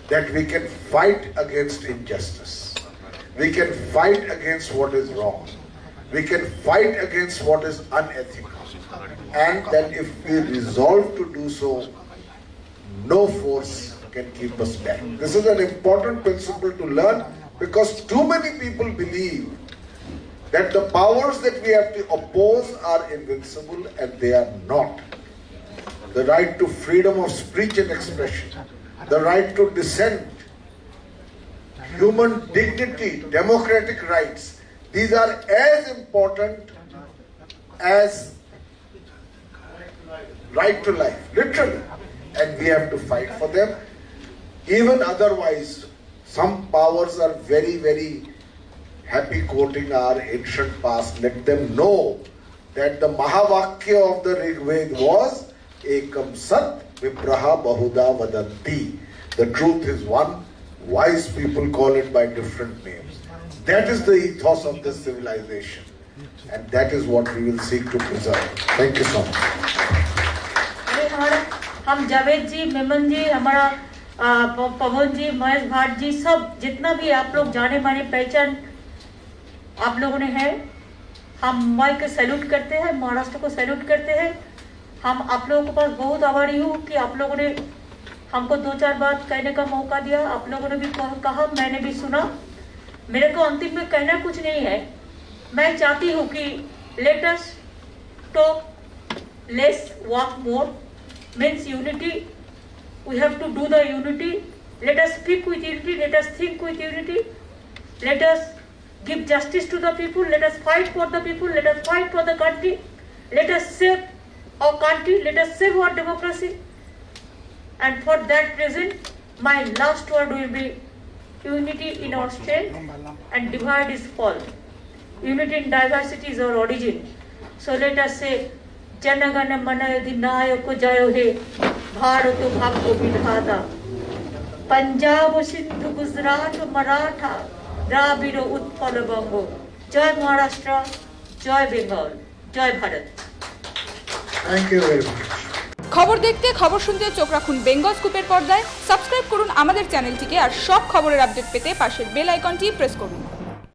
that we can fight against injustice. We can fight against what is wrong. We can fight against what is unethical. And that if we resolve to do so, no force can keep us back. This is an important principle to learn because too many people believe that the powers that we have to oppose are invincible, and they are not. The right to freedom of speech and expression, the right to dissent, human dignity, democratic rights, these are as important as right to life, literally. And we have to fight for them. Even otherwise, some powers are very, very happy quoting our ancient past. Let them know that the Mahavakya of the Rig Veda was Ekam Sat Vipraha Bahuda Vadanti. The truth is one. Wise people call it by different names. That is the ethos of this civilization. And that is what we will seek to preserve. Thank you so much. हम जावेद जी, मेमन जी, हमारा पवन जी, महेश भाट जी, सब जितना भी आप लोग जाने माने पहचान आप लोगों ने है, हम मुंबई को सैल्यूट करते हैं, महाराष्ट्र को सैल्यूट करते हैं। हम आप लोगों के पास बहुत आभारी हूँ कि आप लोगों ने हमको 2-4 बात कहने का मौका दिया। आप लोगों ने भी कहा, मैंने भी सुना। मेरे को अंतिम में कहना कुछ नहीं है। मैं चाहती हूँ कि let us talk lace work more means unity. We have to do the unity. Let us speak with unity. Let us think with unity. Let us give justice to the people. Let us fight for the people. Let us fight for the country. Let us save our country. Let us save our democracy. And for that reason, my last word will be unity in our strength and divide is fall. Unity in diversity is our origin. So let us say, जनगण मन अधिनायक जयो हे भारत भाग्य विधाता पंजाब सिंधु गुजरात मराठा द्राविड़ उत्पल बंग जय महाराष्ट्र जय बेंगल जय Bharat. Thank you very much. খবর দেখতে খবর শুনতে চোখ রাখুন বেঙ্গল স্কুপের পর্দায়। সাবস্ক্রাইব করুন আমাদের চ্যানেলটিকে আর সব খবরের আপডেট পেতে পাশের বেল আইকনটি প্রেস করুন।